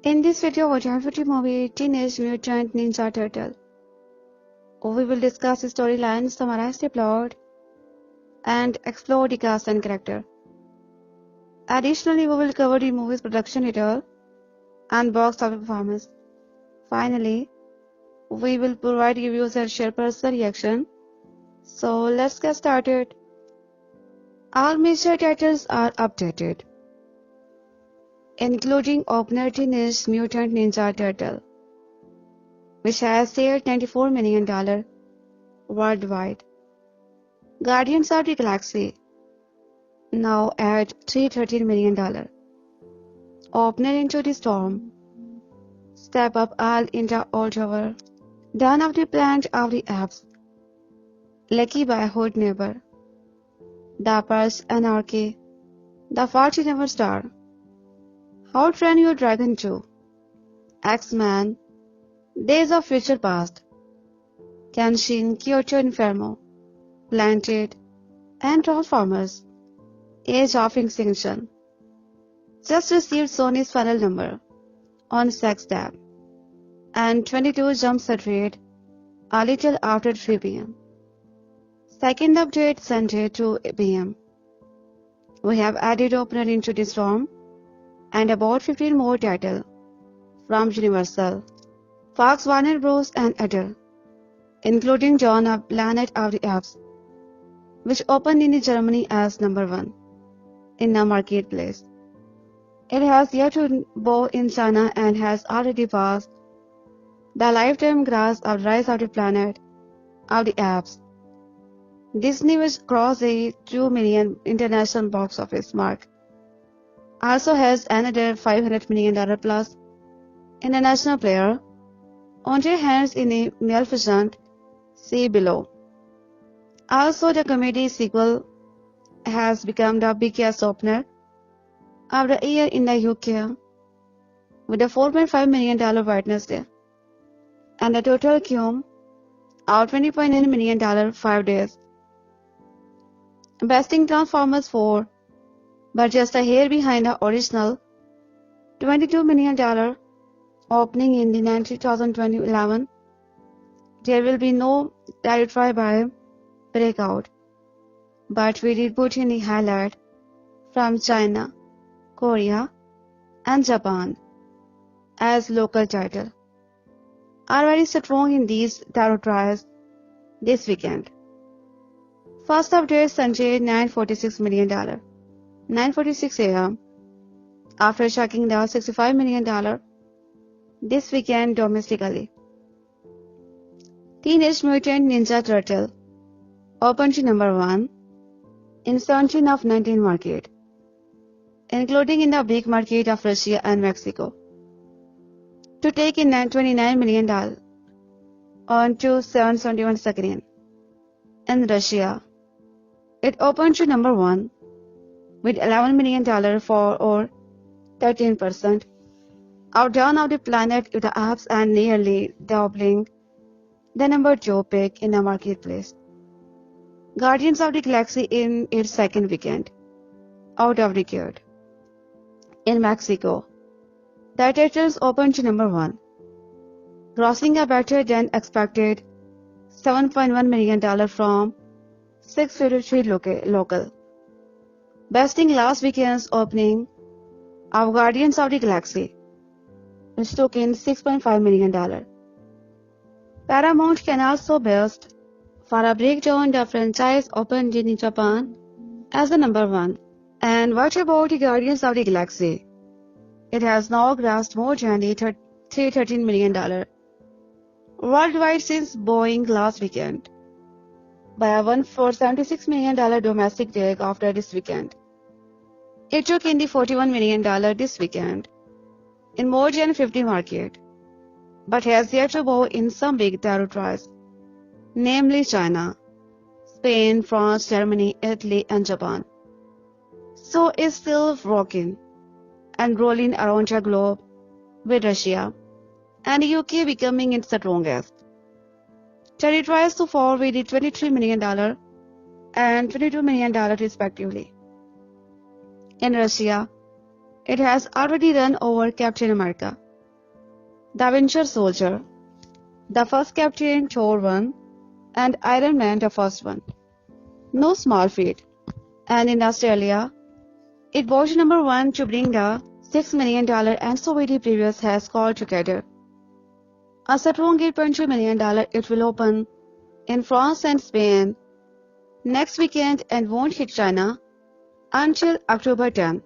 In this video, we have a movie Teenage Mutant Ninja Turtle. We will discuss the storyline, summarize the plot, and explore the cast and character. Additionally, we will cover the movie's production detail and box office performance. Finally, we will provide reviews and share personal reaction. So let's get started. All major titles are updated, including opener Teenage Mutant Ninja Turtle, which has cleared $94 million worldwide. Guardians of the Galaxy, now at $313 million. Opener Into the Storm, Step Up All Into All Tower, Dawn of the Planet of the Apes, Lucky Boyhood Neighbor, The Purge Anarchy, The Fault You Never Star, How to Train Your Dragon 2, X-Men, Days of Future Past, Kenshin Kyoto Inferno, Planted, and Transformers, Age of Extinction. Just received Sony's final number on SexTap, and 22 jumps at rate a little after 3 p.m. Second update Sunday 2 p.m. We have added opener Into the Storm and about 15 more titles from Universal, Fox, Warner Bros. And Adele, including Dawn of Planet of the Apes, which opened in Germany as number 1 in the marketplace. It has yet to bow in China and has already passed the lifetime gross of Rise of the Planet of the Apes. Disney, which crossed the $2 million international box office mark, also has another $500 million plus international player on their hands in a Maleficent, see below. Also, the comedy sequel has become the biggest opener of the year in the UK, with a $4.5 million Wednesday, and a total cum of $20.9 million 5 days. Besting Transformers 4, but just a hair behind the original $22 million opening in the 2011. There will be no territory by breakout, but we did put in the highlight from China, Korea, and Japan as local title. Are very strong in these territories this weekend. First update Sunday $946 million, 9:46 a.m. after checking the $65 million this weekend domestically. Teenage Mutant Ninja Turtle opened to number 1 in 17 of 19 market, including in the big market of Russia and Mexico, to take in $29 million on to 771 screen. In Russia, it opened to number 1 with $11 million for or 13% of Dawn of the Planet of the Apes and nearly doubling the number 2 pick in the marketplace. Guardians of the Galaxy in its second weekend out of the gate. In Mexico, the titles opened to number 1, grossing a better than expected $7.1 million from 653 local, besting last weekend's opening of Guardians of the Galaxy, which took in $6.5 million. Paramount can also best for a breakdown the franchise opened in Japan as the number 1. And what about the Guardians of the Galaxy? It has now grossed more than $313 million worldwide since Boeing last weekend, by a $176 million domestic take after this weekend. It took in the $41 million this weekend in more than 50 markets, but has yet to bow in some big territories, namely China, Spain, France, Germany, Italy, and Japan. So it's still rocking and rolling around the globe, with Russia and the UK becoming its strongest. Territories so far with $23 million and $22 million respectively. In Russia, it has already run over Captain America, The Winter Soldier, the first Captain Thor one, and Iron Man the first one. No small feat. And in Australia, it was number one to bring the $6 million and so very previous has called together. A strong $8.2 million it will open in France and Spain next weekend and won't hit China until October 10.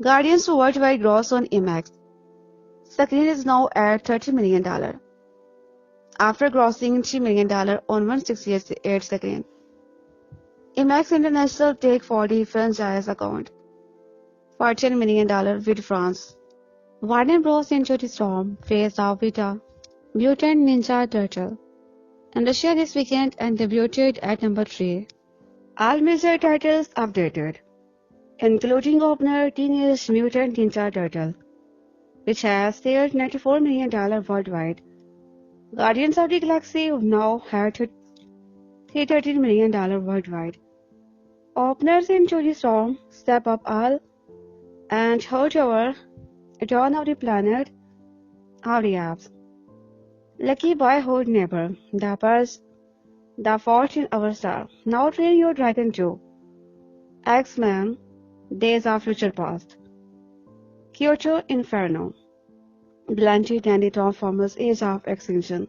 Guardians worldwide gross on IMAX. Screen is now at $30 million after grossing $3 million on 168 screen. IMAX International take for the franchise account for $10 million with France. Warner Bros. Into the Storm phase of Vita, Mutant Ninja Turtle, and Russia this weekend and debuted at number 3. All major titles updated, including opener Teenage Mutant Ninja Turtle, which has cleared $94 million worldwide. Guardians of the Galaxy now had $313 million worldwide. Openers Into the Storm, Step Up All, and Holdover, Dawn of the Planet of the Apes. Lucky Boyhood Neighbor, The Purge, The Fault in Our Star, Now Train Your Dragon 2, X-Men, Days of Future Past, Kyoto Inferno, Blunted and the Transformers Age of Extinction.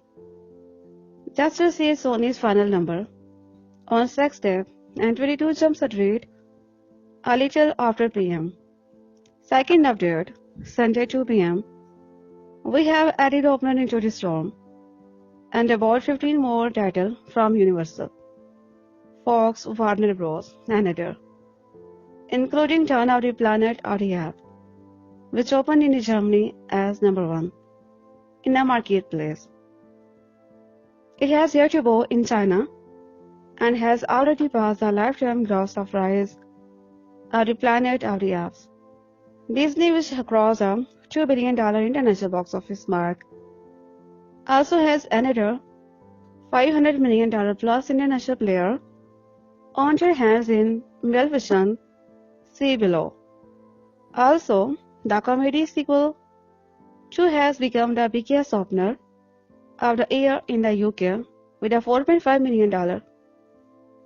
Just received Sony's final number on Sex Tape and 22 Jump Street a little after PM. Second update, Sunday 2 PM. We have added opener Into the Storm and about 15 more titles from Universal, Fox, Warner Bros. And other, including Dawn of the Planet of the Apes, which opened in Germany as number 1 in the marketplace. It has yet to go in China and has already passed the lifetime gross of Rise of the Planet of the Apes. Disney, which crossed a $2 billion international box office mark, also has another $500 million plus international player on their hands in Maleficent, See Below. Also, the comedy sequel 2 has become the biggest opener of the year in the UK with a $4.5 million.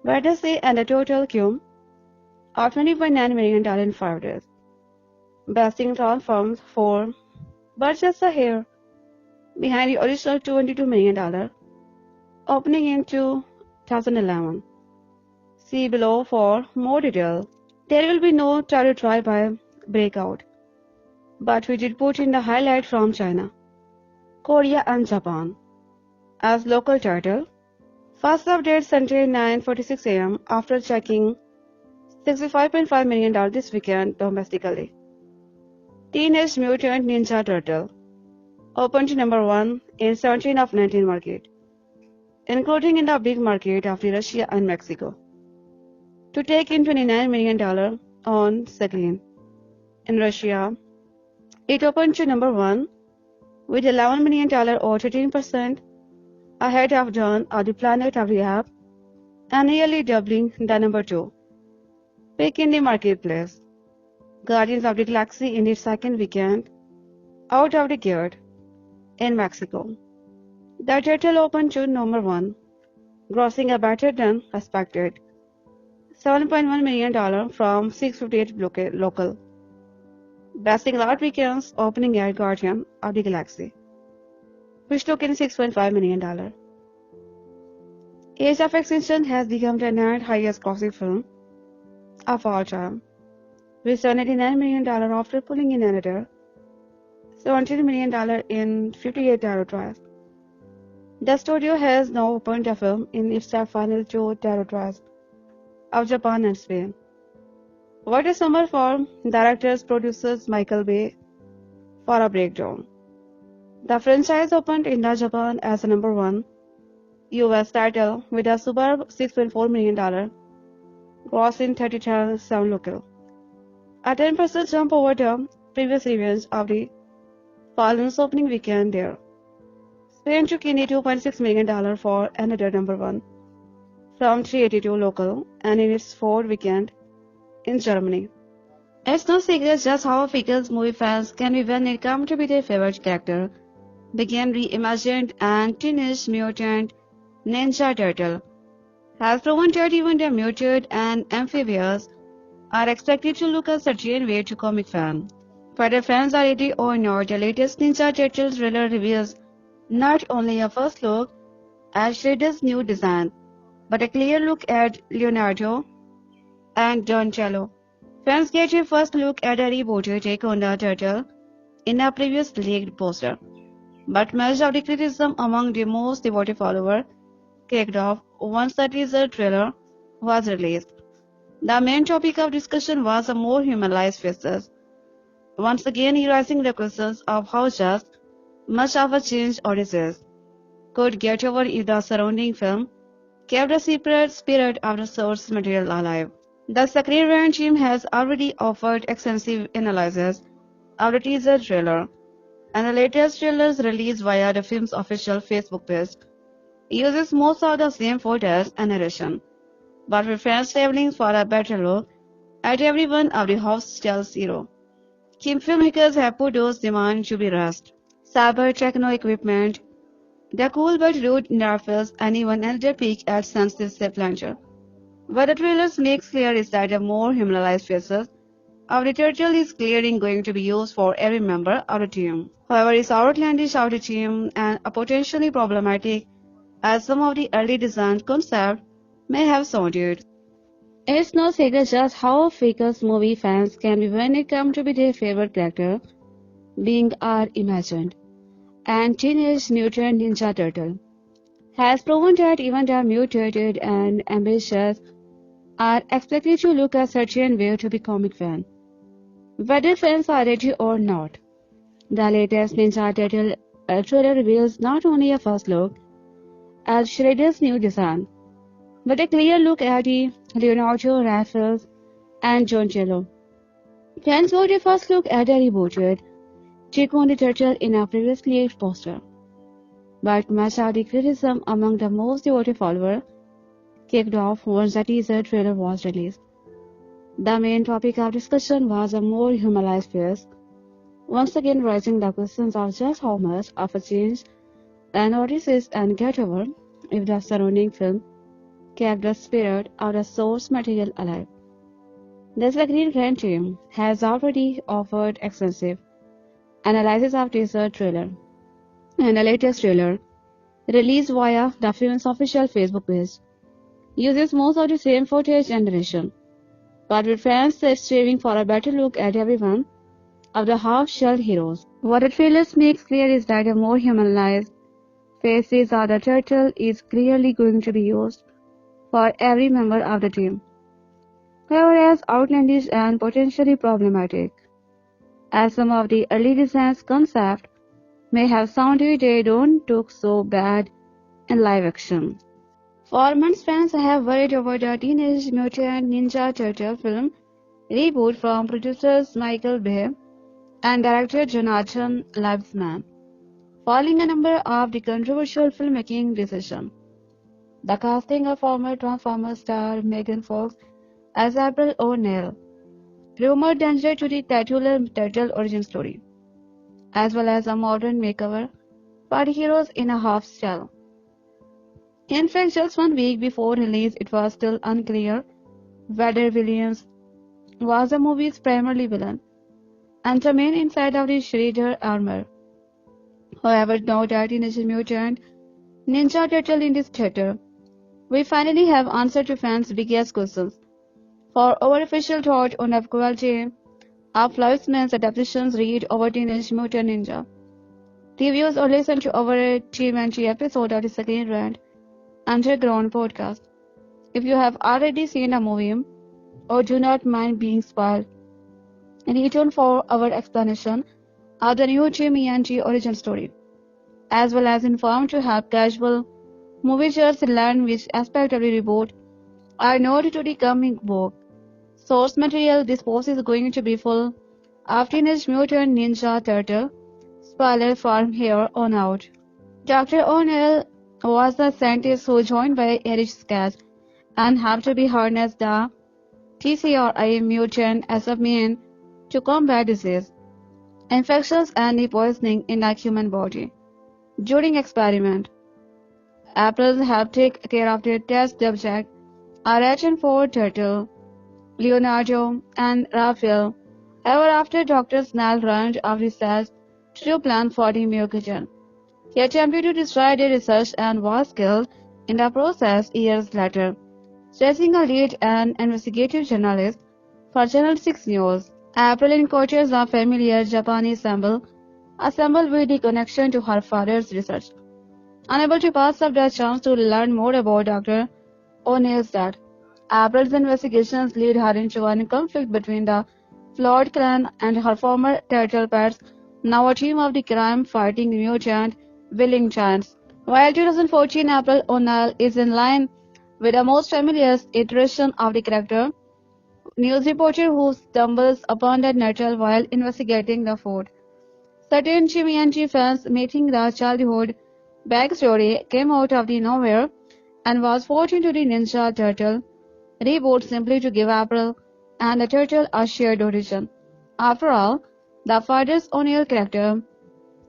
Wednesday and a total cum of $20.9 million in 5 days. Besting Transforms 4, but just a hair behind the original $22 million, opening in 2011. See below for more detail. There will be no title drive-by breakout, but we did put in the highlight from China, Korea and Japan as local title. First update Sunday 9:46 AM after checking $65.5 million this weekend domestically. Teenage Mutant Ninja Turtle opened to number 1 in 17 of 19 market, including in the big market of Russia and Mexico, to take in $29 million on screen. In Russia, it opened to number 1 with $11 million or 13% ahead of Dawn of the Planet of the Apes and nearly doubling the number 2 pick in the marketplace. Guardians of the Galaxy in its second weekend out of the gate in Mexico. The title opened to number 1, grossing a better than expected $7.1 million from 658 local, besting last weekend's opening at Guardian of the Galaxy, which took in $6.5 million. Age of Extinction has become the 9th highest grossing film of all time, with $79 million after pulling in another $17 million in 58 territories. The studio has now opened the film in its final 2 territories of Japan and Spain. What a summer for directors, producers Michael Bay for a breakdown. The franchise opened in Japan as a number 1 US title with a superb $6.4 million gross in 37 local, a 10% jump over the previous revenge of the Fallen's opening weekend there. Spain took in $2.6 million for another number 1 from 382 local and in its 4th weekend in Germany. It's no secret just how fickle movie fans can be when it comes to be their favorite character. Begin reimagined and Teenage Mutant Ninja Turtle has proven that even the muted and amphibious are expected to look a certain way to comic fans. Whether fans are ready or not, the latest Ninja Turtles trailer reveals not only a first look at Shredder's new design, but a clear look at Leonardo and Donatello. Fans get a first look at a rebooted take on the turtle in a previous leaked poster, but much of the criticism among the most devoted followers kicked off once the teaser trailer was released. The main topic of discussion was the more humanized faces, once again raising the questions of how just much of a change or disease could get over if the surrounding film kept the secret spirit of the source material alive. The Screenwriting team has already offered extensive analysis of the teaser trailer, and the latest trailers released via the film's official Facebook page uses most of the same footage and narration, but with fans traveling for a better look at every one of the hostels hero. Kim filmmakers have put those demands to be rushed. Cyber techno equipment, the cool but rude graphics, and even elder peak at sensitive set launcher. What the trailers makes clear is that the more humanized faces of the turtle is clearly going to be used for every member of the team. However, it's outlandish of the team and a potentially problematic as some of the early design concepts may have sounded. It's no secret just how fakers movie fans can be when it comes to be their favorite character being are imagined. And Teenage Mutant Ninja Turtle has proven that even the mutated and ambitious are expected to look a certain way to be comic fan, whether fans are ready or not. The latest Ninja Turtle trailer reveals not only a first look at Shredder's new design, but a clear look at the Leonardo, Raphael, and Donatello. Fans got a first look at a rebooted take on the turtle in a previously leaked poster, but much of the criticism among the most devoted followers kicked off once the teaser trailer was released. The main topic of discussion was a more humanized face, once again raising the questions of just how much of a change an audience and get over if the surrounding film kept the spirit of the source material alive. The Screenwriting team has already offered extensive analysis of teaser trailer and the latest trailer, released via the film's official Facebook page, uses most of the same footage and narration, but with fans striving for a better look at every one of the half-shelled heroes. What the trailers makes clear is that a more humanized faces of the turtle is clearly going to be used for every member of the team. However, as outlandish and potentially problematic as some of the early designs concept may have sounded, they don't look so bad in live action. For months, fans have worried over the Teenage Mutant Ninja Turtle film reboot from producers Michael Bay and director Jonathan Liebesman, following a number of the controversial filmmaking decisions. The casting of former Transformers star Megan Fox as April O'Neil, rumored danger to the titular turtle origin story, as well as a modern makeover for the heroes in a half shell. In fact, just 1 week before release, it was still unclear whether Williams was the movie's primary villain and the main inside of the Shredder armor. However, now that Teenage Mutant Ninja Turtle in this theater, we finally have answer to fans' biggest questions. For our official thought on the quality of Liebesman's adaptations, read over Teenage Mutant Ninja reviews or listen to our TMNT episode of the Second Rand Underground podcast. If you have already seen a movie or do not mind being spoiled, return for our explanation of the new TMNT origin story, as well as informed to help casual moviegoers learn which aspect of the reboot are not to the comic book source material. This post is going to be full of Teenage Mutant Ninja Turtle spoiler from here on out. Dr. O'Neill was the scientist who, joined by Ritchson, and helped to be harness the TCRI mutant as a main to combat disease, infections, and poisoning in the human body. During experiment, April helped take care of their test subject, a Ritchson turtle, Leonardo, and Raphael. However, after Dr. Snell learned of research to do plan for the mutagen, he attempted to destroy the research and was killed in the process years later. Chasing a lead and investigative journalist for Channel 6 News, April encounters a familiar Japanese symbol, a symbol with the connection to her father's research. Unable to pass up the chance to learn more about Dr. O'Neill's death, April's investigations lead her into a conflict between the flawed clan and her former turtle pets, now a team of the crime-fighting mutant willing giants. While 2014 April O'Neil is in line with the most familiar iteration of the character, news reporter who stumbles upon the turtle while investigating the fort. Certain Chimianchi fans meeting the childhood backstory came out of the nowhere and was forced into the Ninja Turtle reboot simply to give April and the turtle a shared origin. After all, the father's O'Neill character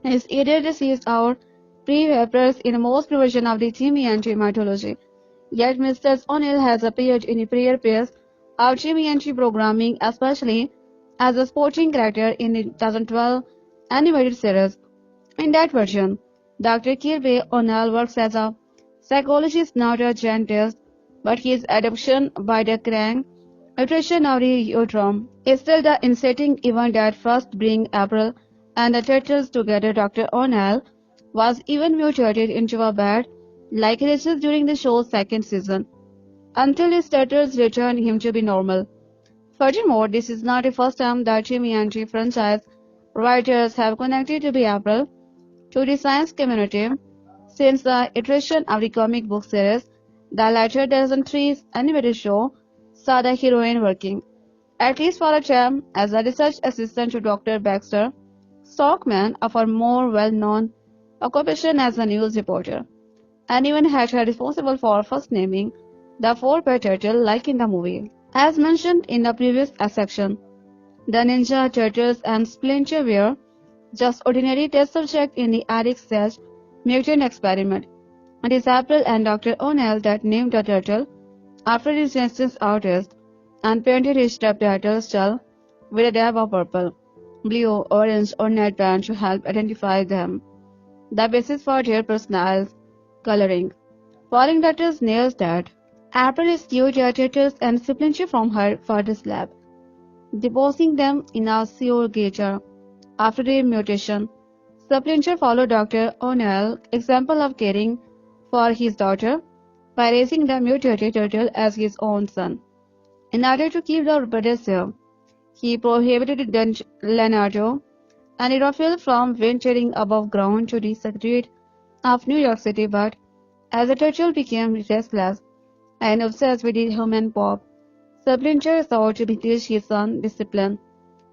is either deceased or pre-appears in most versions of the Chimianchi mythology. Yet Mr. O'Neill has appeared in a prior piece of Chimianchi programming, especially as a sporting character in the 2012 animated series. In that version, Dr. Kirby O'Neill works as a psychologist, not a scientist, but his adoption by the Krang iteration of the Eutrom is still the inciting event that first brings April and the turtles together. Dr. O'Neill was even mutated into a bat like Ritchson during the show's second season, until his turtles returned him to be normal. Furthermore, this is not the first time that Chimianchi franchise writers have connected to be April to the science community. Since the iteration of the comic book series, the latter season 3's animated show saw the heroine working, at least for a time, as a research assistant to Dr. Baxter Stockman, of her more well-known occupation as a news reporter, and even had her responsible for first naming the four-pet turtle like in the movie. As mentioned in the previous section, the Ninja Turtles and Splinter were just ordinary test subjects in the Eric mutant experiment. It is April and Dr. O'Neill that named the turtle after his Genesis artist and painted his stepdaughter skull with a dab of purple, blue, orange, or net band to help identify them, the basis for their personalities coloring. Following Dr. Snail's death, April rescued the turtles and Splinter from her father's lab, depositing them in a surrogator. After their mutation, Splinter followed Dr. O'Neill's example of caring for his daughter by raising the mutated turtle as his own son. In order to keep the brothers safe, he prohibited Leonardo and Raphael from venturing above ground to the streets of New York City, but as the turtle became restless and obsessed with the human pop, Splinter sought to teach his son discipline,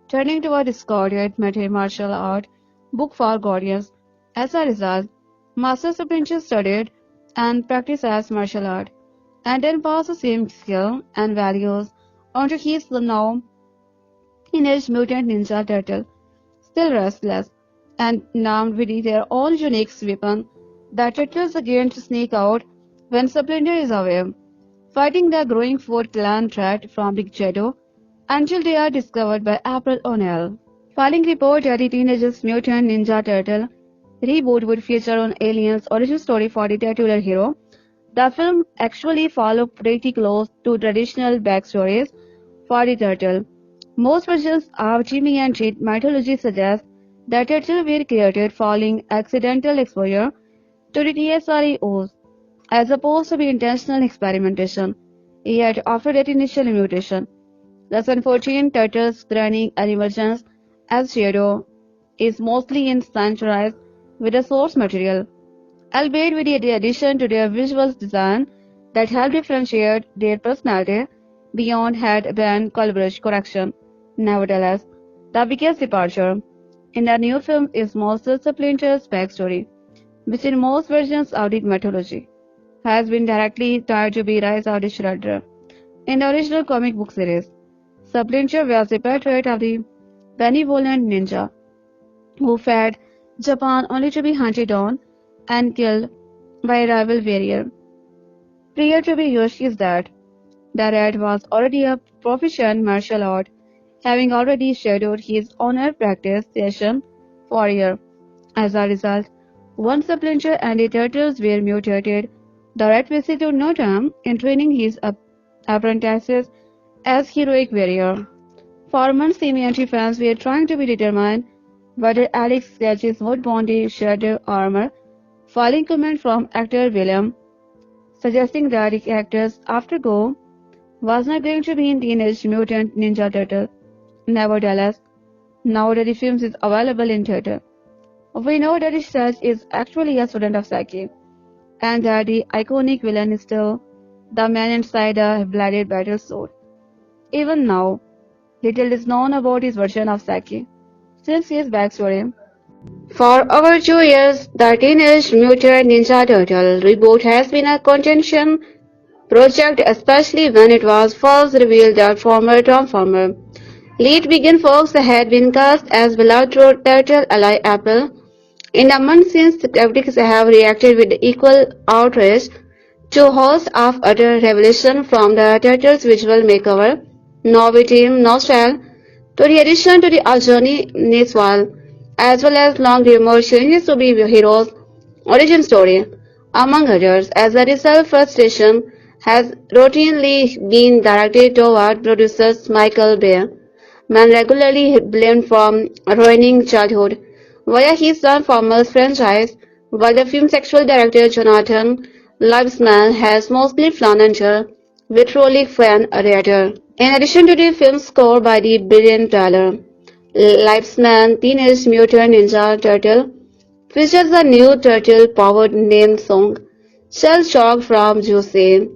turning to a discarded martial art book for guardians. As a result, Master Splinter studied and practiced as martial art, and then passed the same skill and values onto his now teenage mutant ninja turtle. Still restless and armed with their own unique weapon, the turtles again to sneak out when Splinter is away, fighting the growing Foot clan threat from Big Shadow until they are discovered by April O'Neil. Filing report that the Teenage Mutant Ninja Turtle reboot would feature on Alien's origin story for the titular hero. The film actually followed pretty close to traditional backstories for the turtle. Most versions of Jimmy and Jet mythology suggest that turtles were created following accidental exposure to the TSREOs, as opposed to the intentional experimentation. Yet, after that initial mutation, the 14 turtles' running emergence as Shadow is mostly in synchronized with the source material, albeit with the addition to their visual design that help differentiate their personality beyond head-band collaboration correction. Nevertheless, the biggest departure in the new film is Monster Splinter's backstory, which in most versions of the mythology has been directly tied to the rise of the Shredder. In the original comic book series, Splinter was the patriot of the benevolent ninja who fled Japan only to be hunted down and killed by a rival warrior. Prior to be Yoshi's death, the rat was already a proficient martial art, having already shadowed his honor practice session for a year. As a result, once the Splinter and the turtles were mutated, the rat visited Notre Dame in training his apprentices as heroic warrior. For months, the fans were trying to be determined whether Alex sketches would bond the shattered armor, filing comment from actor William, suggesting that the actor's afterglow was not going to be in Teenage Mutant Ninja Turtle. Nevertheless, now that the film is available in theater, we know that the Stretch is actually a student of Psyche, and that the iconic villain is still the man inside a bladed battle sword. Even now, little is known about his version of Psyche, since his backstory. For over 2 years, the Teenage Mutant Ninja Turtle reboot has been a contention project, especially when it was first revealed that former Transformer lead Megan Fox had been cast as beloved turtle ally Apple. In the months since, critics have reacted with equal outrage to a host of utter revelation, from the turtle's visual makeover, novelty, style, to the addition to the Johnny Niswal, as well as long rumored changes to be hero's origin story, among others. As a result, frustration has routinely been directed toward producers Michael Bay, man regularly blamed for ruining childhood via his Transformers franchise, while the film's actual director Jonathan Liebesman has mostly flown under vitriolic fan rhetoric. In addition to the film's score by the brilliant Tyler, Liebesman, Teenage Mutant Ninja Turtle features a new turtle-powered name song, Shell Shock from Juicy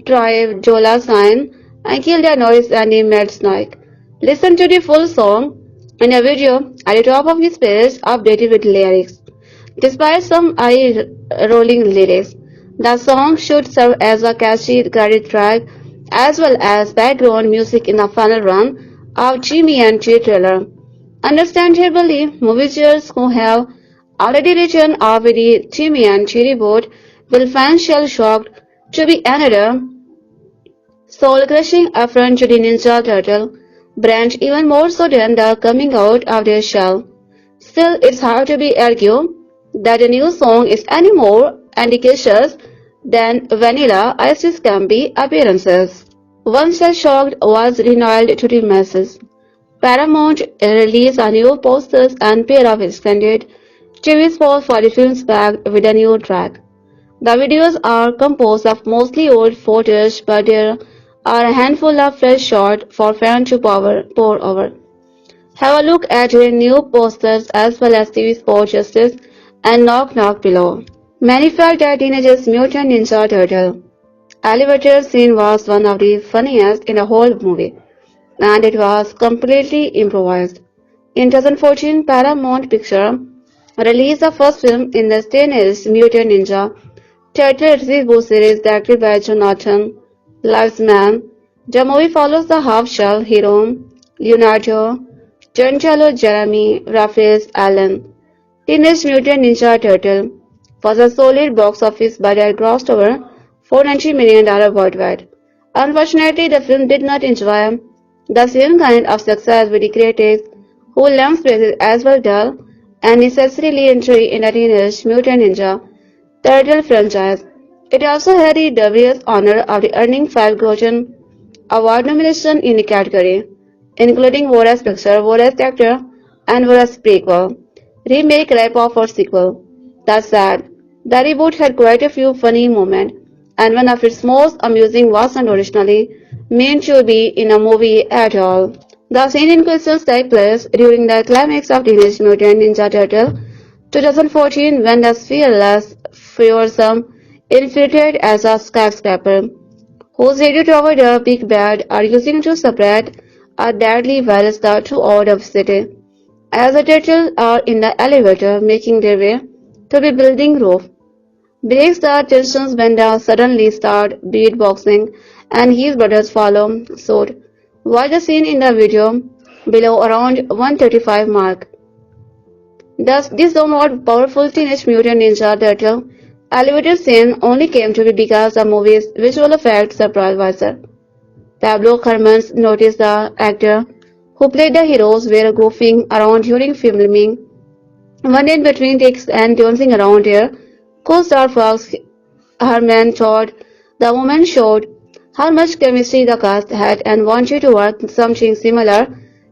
Tribe, Jola Sign, and Kill the Noise and the Mad Snake. Listen to the full song in a video at the top of his page, updated with lyrics. Despite some eye-rolling lyrics, the song should serve as a catchy credit track as well as background music in the final run of Jimmy and T trailer. Understandably, moviegoers who have already written off the Jimmy and T reboot will find Shell Shocked to be another soul-crushing affront to the Ninja Turtle brand, even more so than the coming out of their shell. Still, it's hard to be argued that the new song is any more ambitious than Vanilla Ice's campy appearances. Once Shell Shocked was renowned to the masses, Paramount released a new posters and pair of extended TV spots for the film's backed with a new track. The videos are composed of mostly old footage, but there are a handful of fresh shots for fans to pour over. Have a look at the new posters as well as TV spot justice and knock knock below. Many felt that Teenage Mutant Ninja Turtle elevator scene was one of the funniest in the whole movie, and it was completely improvised. In 2014, Paramount Pictures released the first film in the Teenage Mutant Ninja Turtle reboot series directed by Jonathan Liebesman. The movie follows the half-shell hero Leonardo Giancarlo Jeremy Raphael Allen. Teenage Mutant Ninja Turtle was a solid box office but had grossed over $490 million worldwide. Unfortunately, the film did not enjoy the same kind of success with the critics, who lampooned it as well dull and necessarily entry in the Teenage Mutant Ninja Turtle franchise. It also had the dubious honor of earning 5 Golden Award nominations in the category, including Worst Picture, Worst Actor, and Worst Prequel, Remake, Rip-Off, or Sequel. That said, the reboot had quite a few funny moments, and one of its most amusing wasn't originally meant to be in a movie at all. The scene in question takes place during the climax of Teenage Mutant Ninja Turtle 2014, when the fearless foursome infiltrated as a skyscraper, whose radio tower the big bad are using to spread a deadly virus throughout the city. As the turtles are in the elevator making their way to the building roof, breaks the tensions when they suddenly start beatboxing and his brothers follow suit. Watch the scene in the video below around 135 mark. Thus, this somewhat powerful Teenage Mutant Ninja Turtle elevator scene only came to be because the movie's visual effects surprised Weiser. Pablo Hermans noticed the actor who played the heroes were goofing around during filming. One day between takes and dancing around here, co-star Fox Herman thought the woman showed how much chemistry the cast had and wanted to work something similar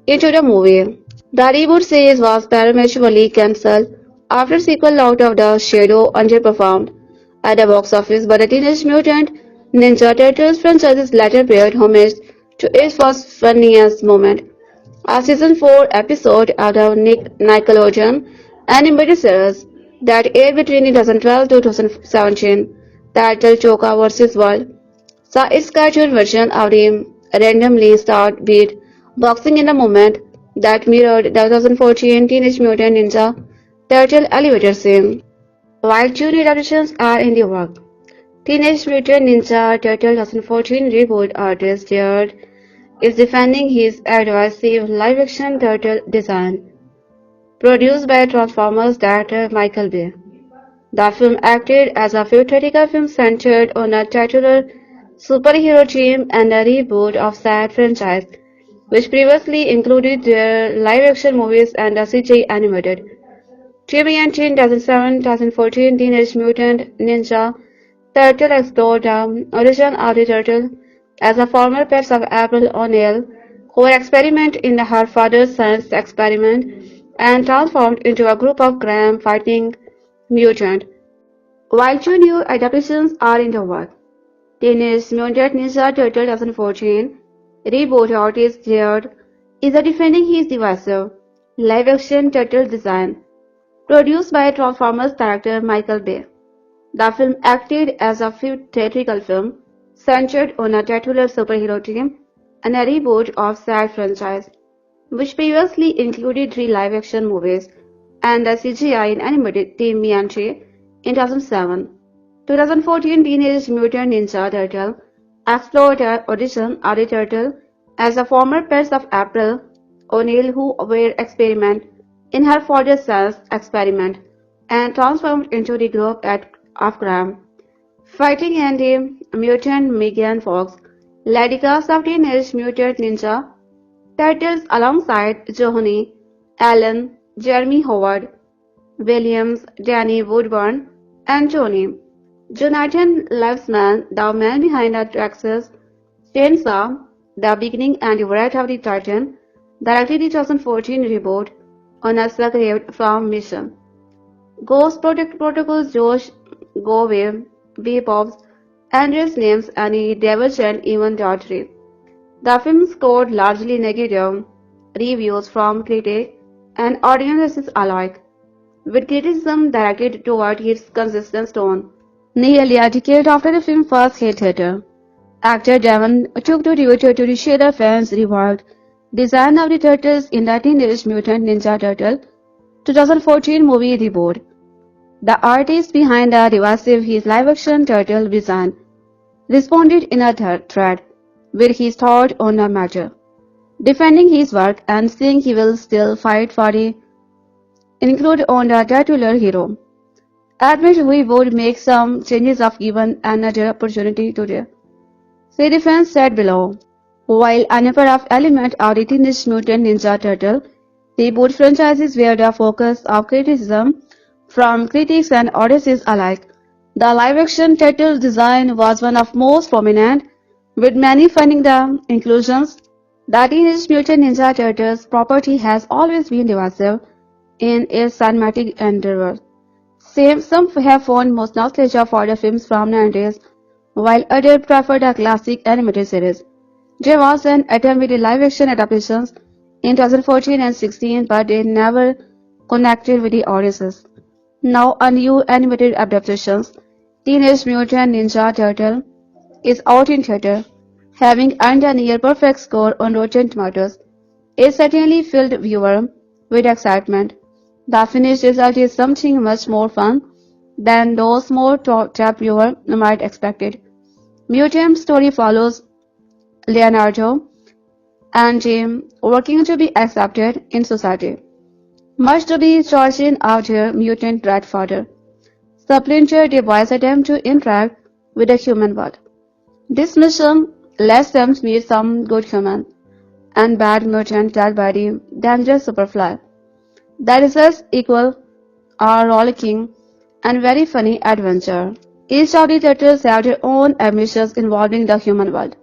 into the movie. The reboot series was prematurely cancelled after sequel Out of the Shadow underperformed at the box office, but the Teenage Mutant Ninja Turtles franchise later paid homage to its first funniest moment. A season 4 episode out of Nickelodeon animated series that aired between 2012 to 2017, titled Choka vs. World, saw its cartoon version of the randomly start beat boxing in a moment that mirrored the 2014 Teenage Mutant Ninja Turtle elevator scene. While two new adaptations are in the work, Teenage Mutant Ninja Turtle 2014 reboot artist Jared is defending his adversive live-action turtle design, produced by Transformers director Michael Bay. The film acted as a theatrical film centered on a titular superhero team and a reboot of said franchise, which previously included their live-action movies and a CGI animated. TV and 2007-2014 Teenage Mutant Ninja Turtle explored the origin of the turtle as a former pet of April O'Neil, who were experimenting in her father's science experiment and transformed into a group of crime-fighting mutants. While two new adaptations are in the works, Teenage Mutant Ninja Turtle 2014 reboot artist Jared is defending his divisive live-action turtle design, produced by Transformers director Michael Bay. The film acted as a theatrical film centered on a titular superhero team and a reboot of said franchise, which previously included three live-action movies and a CGI animated Team Mianchi in 2007. 2014 Teenage Mutant Ninja Turtle explored the origin of the turtle as a former pets of April O'Neil who were experimenting in her father's science experiment and transformed into the group of crime. Fighting and the mutant Megan Fox led the cast of Teenage Mutant Ninja Turtles alongside Johnny Allen, Jeremy Howard, Williams, Danny Woodburn, and Tony. Jonathan Levesman, the man behind the Texas Chainsaw, The Beginning and the Wrath of the Titan, directed the 2014 reboot on a script from Mission. Ghost Protocol's Josh Gove, Bebop's Andrews Names, and Devil and even Daughtry. The film scored largely negative reviews from critics and audiences alike, with criticism directed toward its consistent tone. Nearly a decade after the film first hit theater, actor Devon took to Twitter to share the fans' revived design of the turtles in the Teenage Mutant Ninja Turtle 2014 movie reboot. The artist behind the divisive his live-action turtle design responded in a thread with his thought on the matter, defending his work and saying he will still fight for the include on the titular hero. Admit we would make some changes if given another opportunity today. See defense said below. While a number of elements of the Teenage Mutant Ninja Turtle reboot franchises were the focus of criticism from critics and audiences alike, the live-action turtle design was one of most prominent, with many finding the inclusions. The Teenage Mutant Ninja Turtles property has always been divisive in its cinematic endeavor. Some have found most nostalgia for the films from the 90s, while others prefer the classic animated series. There was an attempt with the live-action adaptations in 2014 and 16, but they never connected with the audiences. Now a new animated adaptation, Teenage Mutant Ninja Turtle, is out in theater, having earned a near-perfect score on Rotten Tomatoes. It certainly filled viewers with excitement. The finished result is something much more fun than those more trapped viewers might expect it. Mutant's story follows Leonardo and working to be accepted in society. Much to be chasing out her mutant grandfather. Splinter device attempt to interact with the human world. This mission lets them meet some good human and bad mutant led by the dangerous superfly. The results equal a rollicking and very funny adventure. Each of the turtles have their own ambitions involving the human world.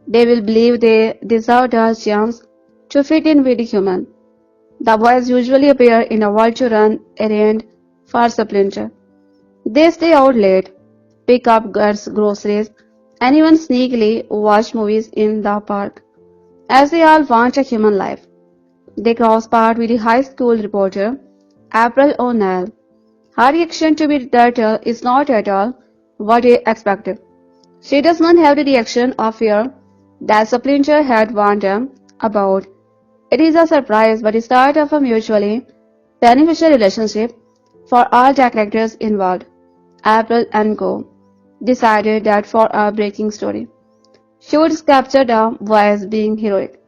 They will believe they deserve the chance to fit in with the human. The boys usually appear in a world to run errand for Splinter. They stay out late, pick up girls' groceries, and even sneakily watch movies in the park, as they all want a human life. They cross paths with the high school reporter, April O'Neil. Her reaction to the turtle is not at all what they expected. She does not have the reaction of fear that Splinter had warned them about. It is a surprise but the start of a mutually beneficial relationship for all the characters involved. April and Co. decided that for a breaking story, she would capture the boys being heroic.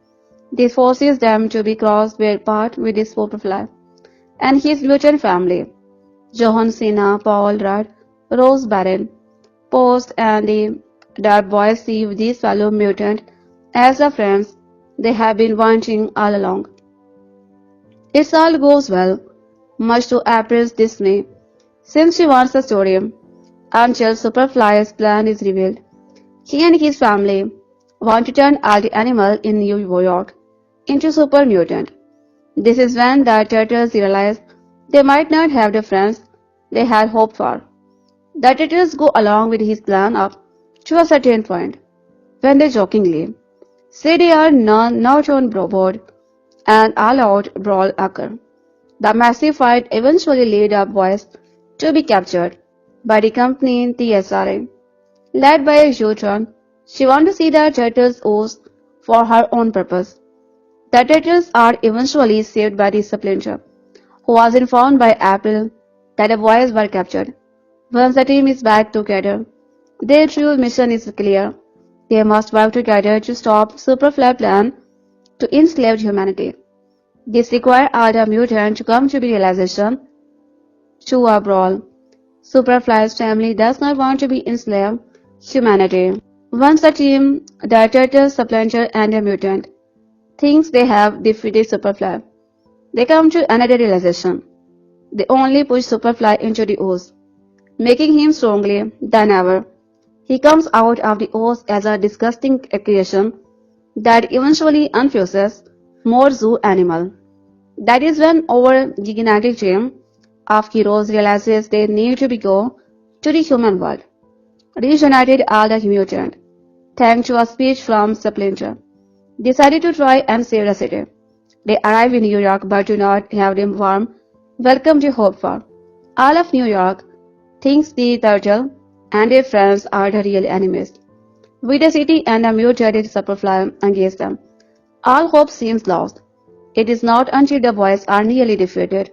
This forces them to be crossed their path with this superfly and his mutant family. John Cena, Paul Rudd, Rose Byrne, Post and the boys see these fellow mutant as the friends they have been wanting all along. It all goes well, much to April's dismay, since she wants the story, until Superfly's plan is revealed. He and his family want to turn all the animals in New York into super mutant. This is when the turtles realize they might not have the friends they had hoped for. The turtles go along with his plan up to a certain point, when they jokingly say they are not on board, and all-out brawl occur. The massive fight eventually led the boys to be captured by the company TSRA. Led by a Neutron, she wants to see the turtles oars for her own purpose. The turtles are eventually saved by the Splinter, who was informed by April that the boys were captured. Once the team is back together, their true mission is clear. They must work together to stop Superfly plan to enslave humanity. This requires all the mutants to come to the realization to a brawl. Superfly's family does not want to be enslaved humanity. Once the team, the turtle, supplanter, and the mutant, thinks they have defeated Superfly, they come to another realization. They only push Superfly into the ooze, making him stronger than ever. He comes out of the ooze as a disgusting creation that eventually unfuses more zoo animal. That is when our gigantic team of heroes realizes they need to go to the human world. Reunited all the mutant, thanks to a speech from Splinter, decided to try and save the city. They arrive in New York but do not have the warm welcome they hoped for. All of New York thinks the turtle and their friends are the real enemies. With the city and the mutated Superfly against them, all hope seems lost. It is not until the boys are nearly defeated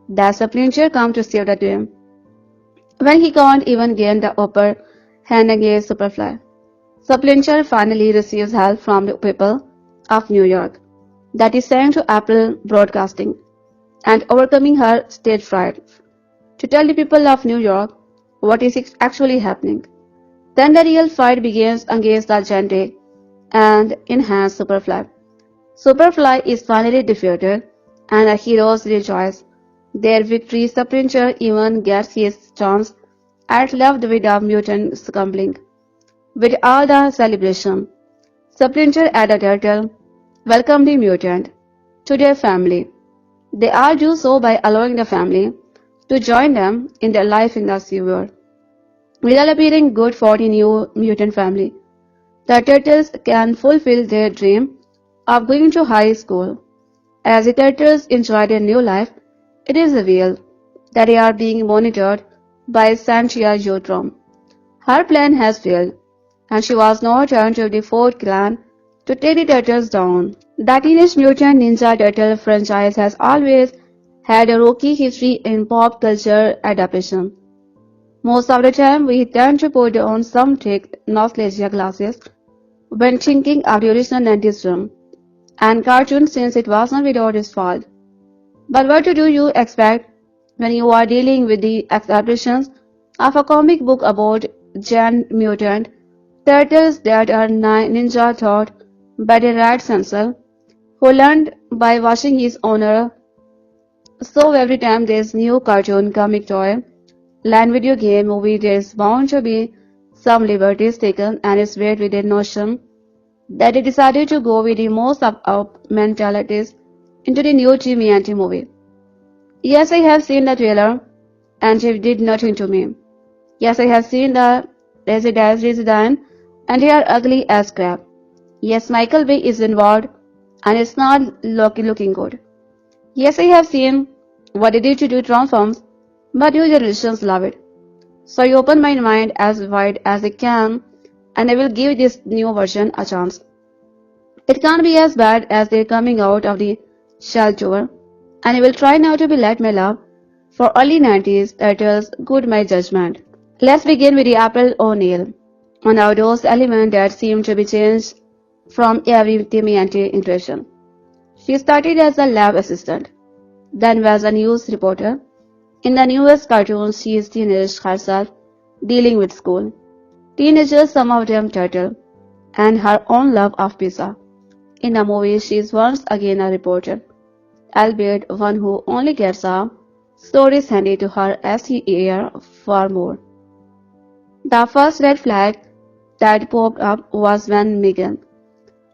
that Splinter comes to save the day. When he can't even gain the upper hand against Superfly, Splinter finally receives help from the people of New York that is sent to Apple Broadcasting and overcoming her stage fright to tell the people of New York what is actually happening. Then the real fight begins against the gigantic and enhanced Superfly. Superfly is finally defeated and the heroes rejoice. Their victory, Splinter even gets his chance at love with the mutant scumbling. With all the celebration, Splinter and the turtle welcome the mutant to their family. They all do so by allowing the family to join them in their life in the sewer. Without appearing good for the new mutant family, the turtles can fulfill their dream of going to high school. As the turtles enjoy their new life, it is revealed that they are being monitored by Santia Jotrom. Her plan has failed, and she was now turned to the fourth clan to take the turtles down. The Teenage Mutant Ninja Turtle franchise has always had a rocky history in pop culture adaptation. Most of the time, we tend to put on some thick nostalgia glasses when thinking of the original 90s film. and cartoon since it was not without its fault. But what do you expect when you are dealing with the adaptations of a comic book about giant mutant turtles that are ninja taught by the Ritchson, who learned by watching his owner. So every time there's new cartoon, comic toy, land video game, movie, there's bound to be some liberties taken, and it's weird with the notion that they decided to go with the most up mentalities into the new Jimmy Anti movie. Yes, I have seen the trailer, and it did nothing to me. Yes, I have seen the Resident, and they are ugly as crap. Yes, Michael Bay is involved, and it's not looking good. Yes, I have seen what they did to do Transforms, but new generations love it. So I open my mind as wide as I can, and I will give this new version a chance. It can't be as bad as they're coming out of the shell tour, and I will try now to be let my love for early 90s titles good my judgment. Let's begin with the April O'Neil, one of those elements that seem to be changed from every Timmy iteration. She started as a lab assistant, then was a news reporter. In the newest cartoon, she is teenage herself, dealing with school. Teenagers, some of them turtle, and her own love of pizza. In the movie, she is once again a reporter, albeit one who only gets a stories handed to her as she hears for more. The first red flag that popped up was when Megan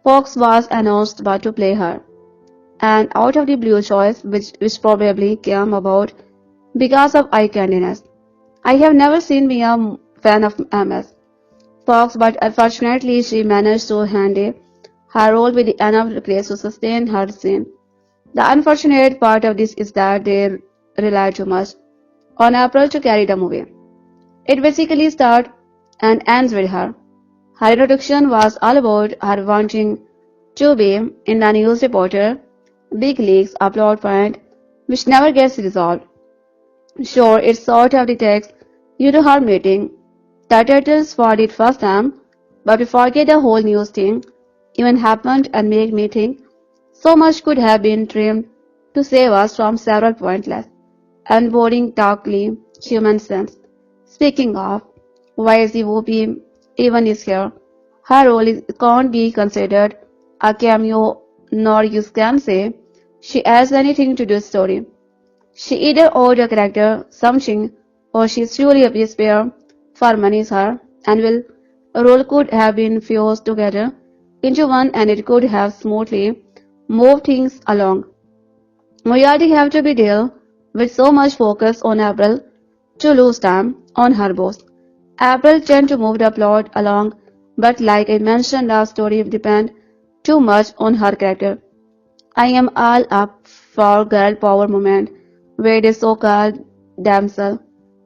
Fox was announced but to play her, and out of the blue choice which probably came about because of eye candiness. I have never seen me a fan of MS Fox, but unfortunately she managed to handle her role with enough grace to sustain her scene. The unfortunate part of this is that they rely too much on April to carry the movie. It basically starts and ends with her. Her introduction was all about her wanting to be in the news reporter, big leagues, a plot point which never gets resolved. Sure, it's sort of the text you to her meeting. The turtles for it first time, but we forget the whole news thing even happened and make me think so much could have been trimmed to save us from several pointless and boring darkly human sense. Speaking of, why is the Whoopi even is here? Her can't be considered a cameo, nor you can say she adds anything to the story. She either owed a character something, or she's truly a despair for money's her, and will role could have been fused together into one, and it could have smoothly moved things along. We already have to be there with so much focus on April to lose time on her boss. April tend to move the plot along, but like I mentioned, the story depends too much on her character. I am all up for girl power moment where the so-called damsel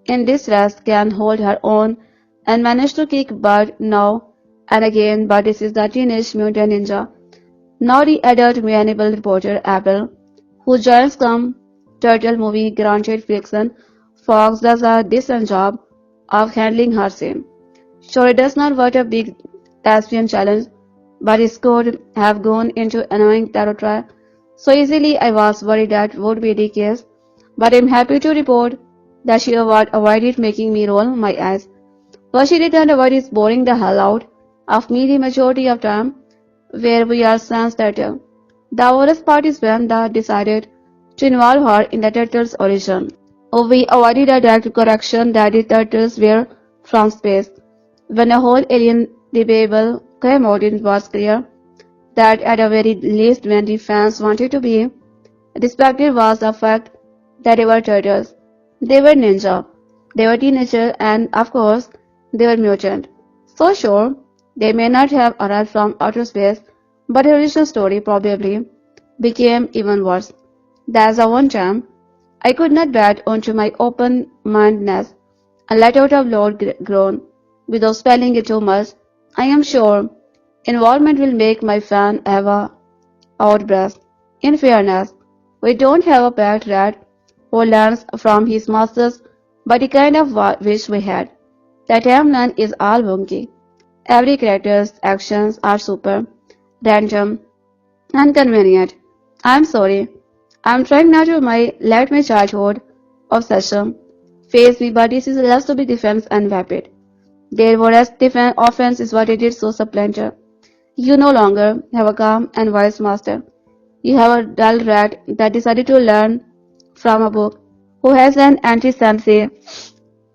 in distress can hold her own and manage to kick butt now and again, but this is the Teenage Mutant Ninja, not the adult manable reporter April, who joins some turtle movie granted fiction. Fox does a decent job of handling her scene. Sure, it does not work a big thespian challenge, but it could have gone into annoying territory so easily I was worried that would be the case, but I'm happy to report that she avoided making me roll my eyes. What she did and avoid is boring the hell out of me the majority of time, where we are sans turtle. The worst part is when they decided to involve her in the turtle's origin. We avoided a direct correction that the turtles were from space. When a whole alien debate came out, it was clear that at the very least when the fans wanted to be respected was the fact that they were turtles. They were ninja. They were teenagers and of course they were mutant. So sure, they may not have arrived from outer space, but the original story probably became even worse. There's a one time I could not bet onto my open-mindedness and let out a loud groan without spelling it too much. I am sure involvement will make my fan have a outburst. In fairness, we don't have a pet rat who learns from his masters, but the kind of wish we had. The timeline is all wonky. Every character's actions are super random, Inconvenient. I'm sorry. I'm trying not to let my childhood obsession face me, but this is less to be defense and vapid. Their worst defense offense is what it is so supplanter. You no longer have a calm and wise master. You have a dull rat that decided to learn from a book, who has an anti-sensei,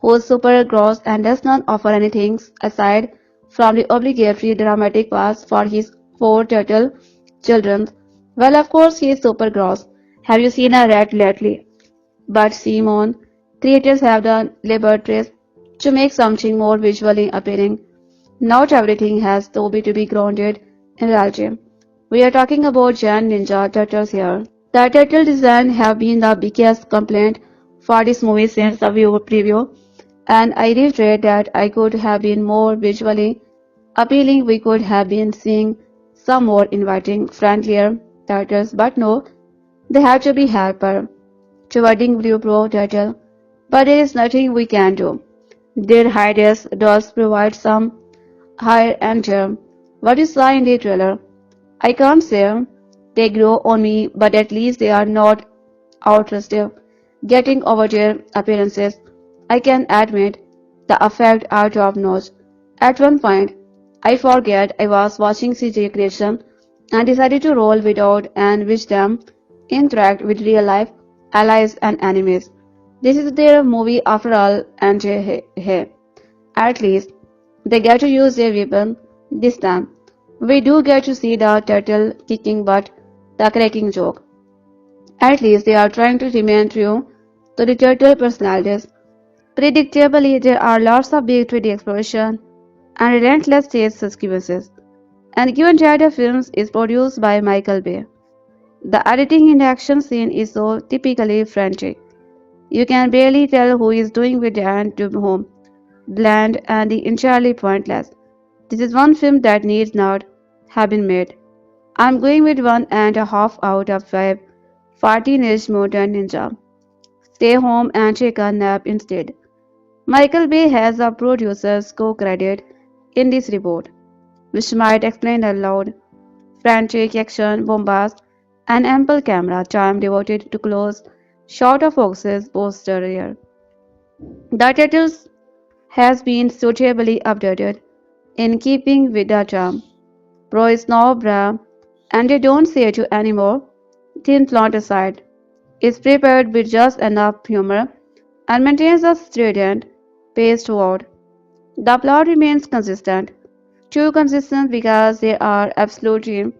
who is super gross and does not offer anything aside from the obligatory dramatic pass for his four turtle children. Well, of course, he is super gross. Have you seen a rat lately? But Simon, creators have done laboratories to make something more visually appealing. Not everything has to be grounded in reality. We are talking about giant ninja turtles here. The turtle design have been the biggest complaint for this movie since the view preview, and I reiterate that I could have been more visually appealing. We could have been seeing some more inviting, friendlier turtles, but no, they have to be hyper, towarding Blue Pro Turtle. But there is nothing we can do. Their hideous does provide some higher end charm. What you saw in the trailer, I can't say they grow on me, but at least they are not outrageous, getting over their appearances. I can admit the effect are top notch. At one point, I forget I was watching CG creation and decided to roll without and watch them interact with real life allies and enemies. This is their movie after all, and hey, at least they get to use their weapon this time. We do get to see the turtle kicking butt, the cracking joke. At least they are trying to remain true to the turtle personalities. Predictably, there are lots of big 3D exploration and relentless chase sequences. And given that the film is produced by Michael Bay, the editing in the action scene is so typically frantic. You can barely tell who is doing with and to whom, bland and entirely pointless. This is one film that needs not have been made. I'm going with 1.5 out of 5 for Teenage Mutant Ninja. Stay home and take a nap instead. Michael Bay has a producer's co-credit in this report, which might explain the loud, frantic action, bombast, and ample camera time devoted to close shot of Fox's posterior. The title has been suitably updated in keeping with the term. Pro is now bra, and they don't say to anymore. Thin plot aside, is prepared with just enough humor and maintains a strident pace throughout. The plot remains consistent, too consistent because there are absolutely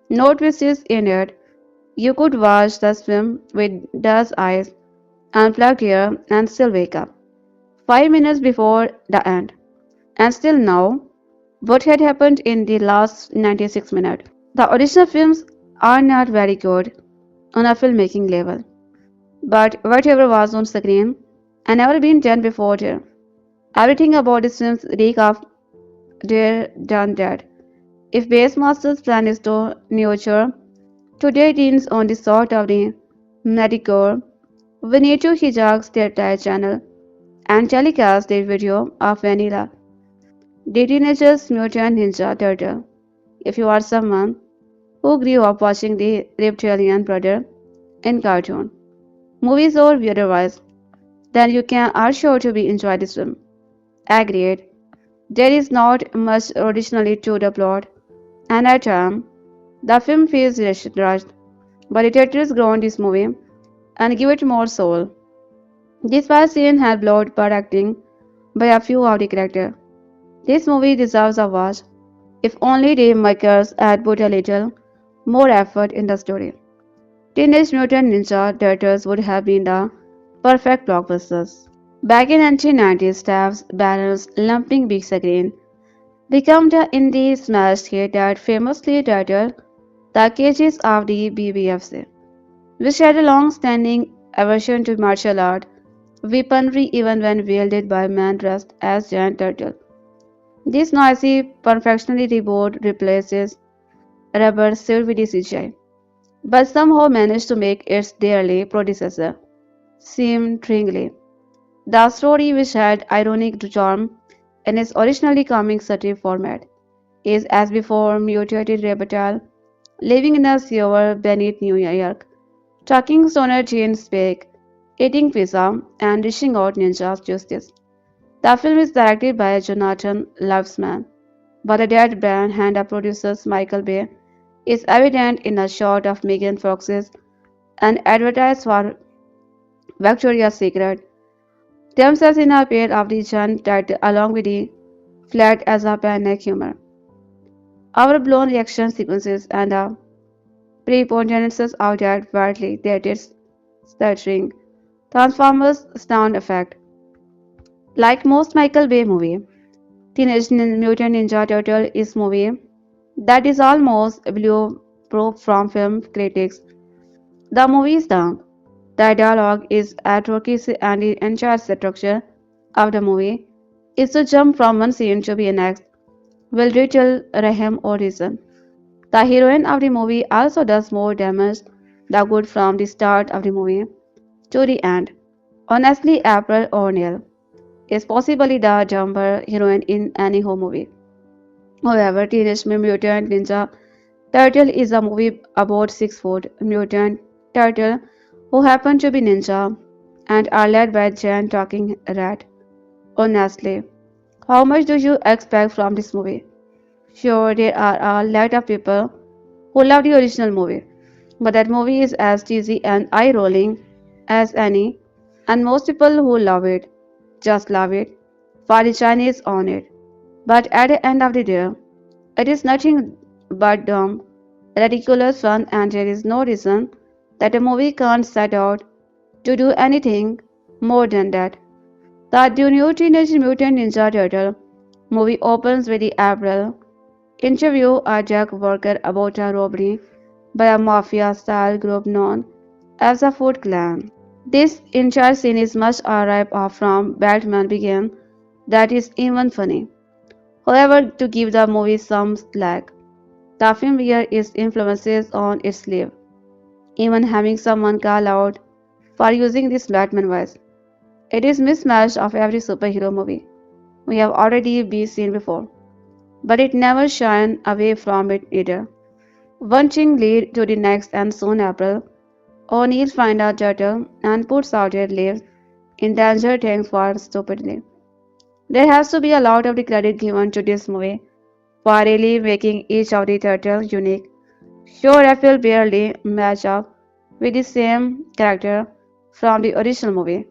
no twists in it. You could watch the film with dust eyes and plugged ear and still wake up 5 minutes before the end and still know what had happened in the last 96 minutes. The original films are not very good on a filmmaking level, but whatever was on screen and never been done before there. Everything about these films reek of they're done that. If Base Master's plan is to nurture today teens on the sort of the Medicore, we need to hijack their entire channel and telecast their video of Vanilla, the Teenagers Mutant Ninja Turtle. If you are someone who grew up watching the Reptilian Brother in cartoon, movies or otherwise, then you can are sure to be enjoy this film. Agreed. There is not much originally to the plot, and at times the film feels rushed, but it has grown this movie and give it more soul. This past scene had blood but acting by a few of the characters. This movie deserves a watch, if only the makers had put a little more effort in the story. Teenage Mutant Ninja Turtles would have been the perfect blockbusters. Back in 1990s, Stav's banners lumping big screen became the indie smash hit that famously titled the cages of the BBFC, which had a long-standing aversion to martial art weaponry even when wielded by men dressed as giant turtles. This noisy, perfectionly reboot replaces rubber suit with CGI, but somehow managed to make its dearly predecessor seem tringly. The story, which had ironic charm in its originally comic satire format, is as before mutated rebuttal living in a sewer beneath New York, trucking stoner jeans big, eating pizza, and dishing out ninja justice. The film is directed by Jonathan Lavsman, but the dead band hand of producers Michael Bay is evident in a shot of Megan Fox's and advertised for Victoria's Secret themselves in a pair of the John that along with the flat as a panic humor. Overblown reaction sequences and a preponderance of that badly dated stuttering Transformers sound effect. Like most Michael Bay movie, Teenage Mutant Ninja Turtle is movie that is almost bulletproof from film critics. The movie is dumb. The dialogue is atrocious and the entire structure of the movie is to jump from one scene to the next will retell Rahim or reason. The heroine of the movie also does more damage the good from the start of the movie to the end. Honestly, April O'Neil is possibly the dumber heroine in any home movie. However, Teenage Mutant Ninja Turtle is a movie about 6 foot mutant turtle who happen to be ninja and are led by a giant talking rat. Honestly, how much do you expect from this movie? Sure, there are a lot of people who love the original movie, but that movie is as cheesy and eye rolling as any, and most people who love it just love it for the Chinese on it. But at the end of the day, it is nothing but dumb, ridiculous fun, and there is no reason that a movie can't set out to do anything more than that. The new Teenage Mutant Ninja Turtle movie opens with the April interview a Jack worker about a robbery by a mafia-style group known as the Foot Clan. This entire scene is much a rip-off from Batman Begins that is even funny. However, to give the movie some slack, the film wears its influences on its sleeve, even having someone call out for using this Batman voice. It is mismatch of every superhero movie we have already been seen before, but it never shines away from it either. One thing leads to the next, and soon April O'Neil finds a turtle and puts out their lives in danger thanks for stupidly. There has to be a lot of the credit given to this movie for really making each of the turtles unique. Sure, I feel barely match up with the same character from the original movie.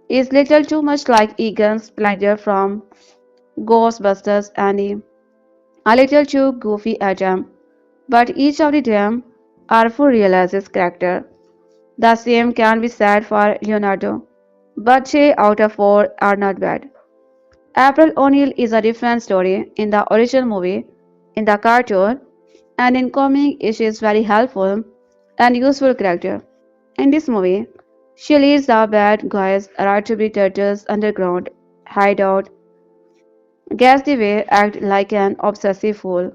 Is little too much like Egan's Splendor from Ghostbusters and a little too goofy at them. But each of them are full realizes character. The same can be said for Leonardo, but 3 out of 4 are not bad. April O'Neil is a different story in the original movie, in the cartoon, and in comic she is very helpful and useful character. In this movie, she leads the bad guys right to be turtles underground, hideout, gets the way, act like an obsessive fool.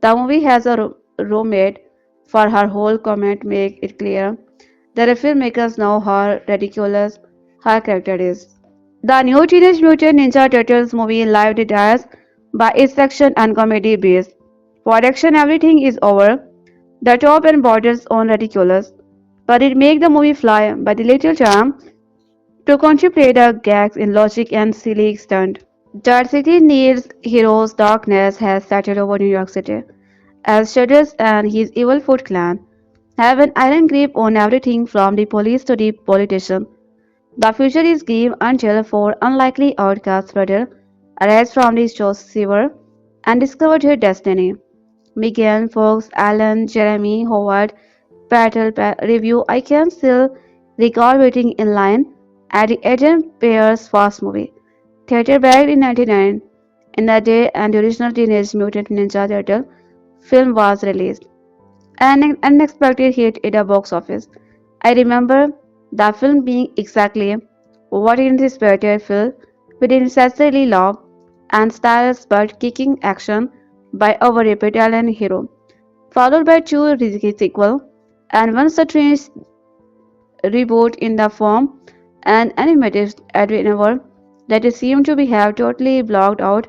The movie has a roommate for her whole comment make it clear that the filmmakers know how ridiculous her character is. The new Teenage Mutant Ninja Turtles movie lived it as by its action and comedy base. For action everything is over the top and borders on ridiculous, but it makes the movie fly by the little charm to contemplate the gags in logic and silly stunt. Dark City needs heroes darkness has settled over New York City, as Shadows and his evil Foot Clan have an iron grip on everything from the police to the politician. The future is grim until four unlikely outcasts brother arise from the sewer and discover their destiny. Megan, Fox, Alan, Jeremy, Howard, review. I can still recall waiting in line at the Eden Pierce Fast movie. Theater back in 1999, in the day and the original Teenage Mutant Ninja Turtle film was released. An unexpected hit at the box office. I remember the film being exactly what it anticipated filled with necessarily long and stylish but kicking action by our Italian hero, followed by two sequels and one strange reboot in the form an animated adventure that seemed to be have totally blocked out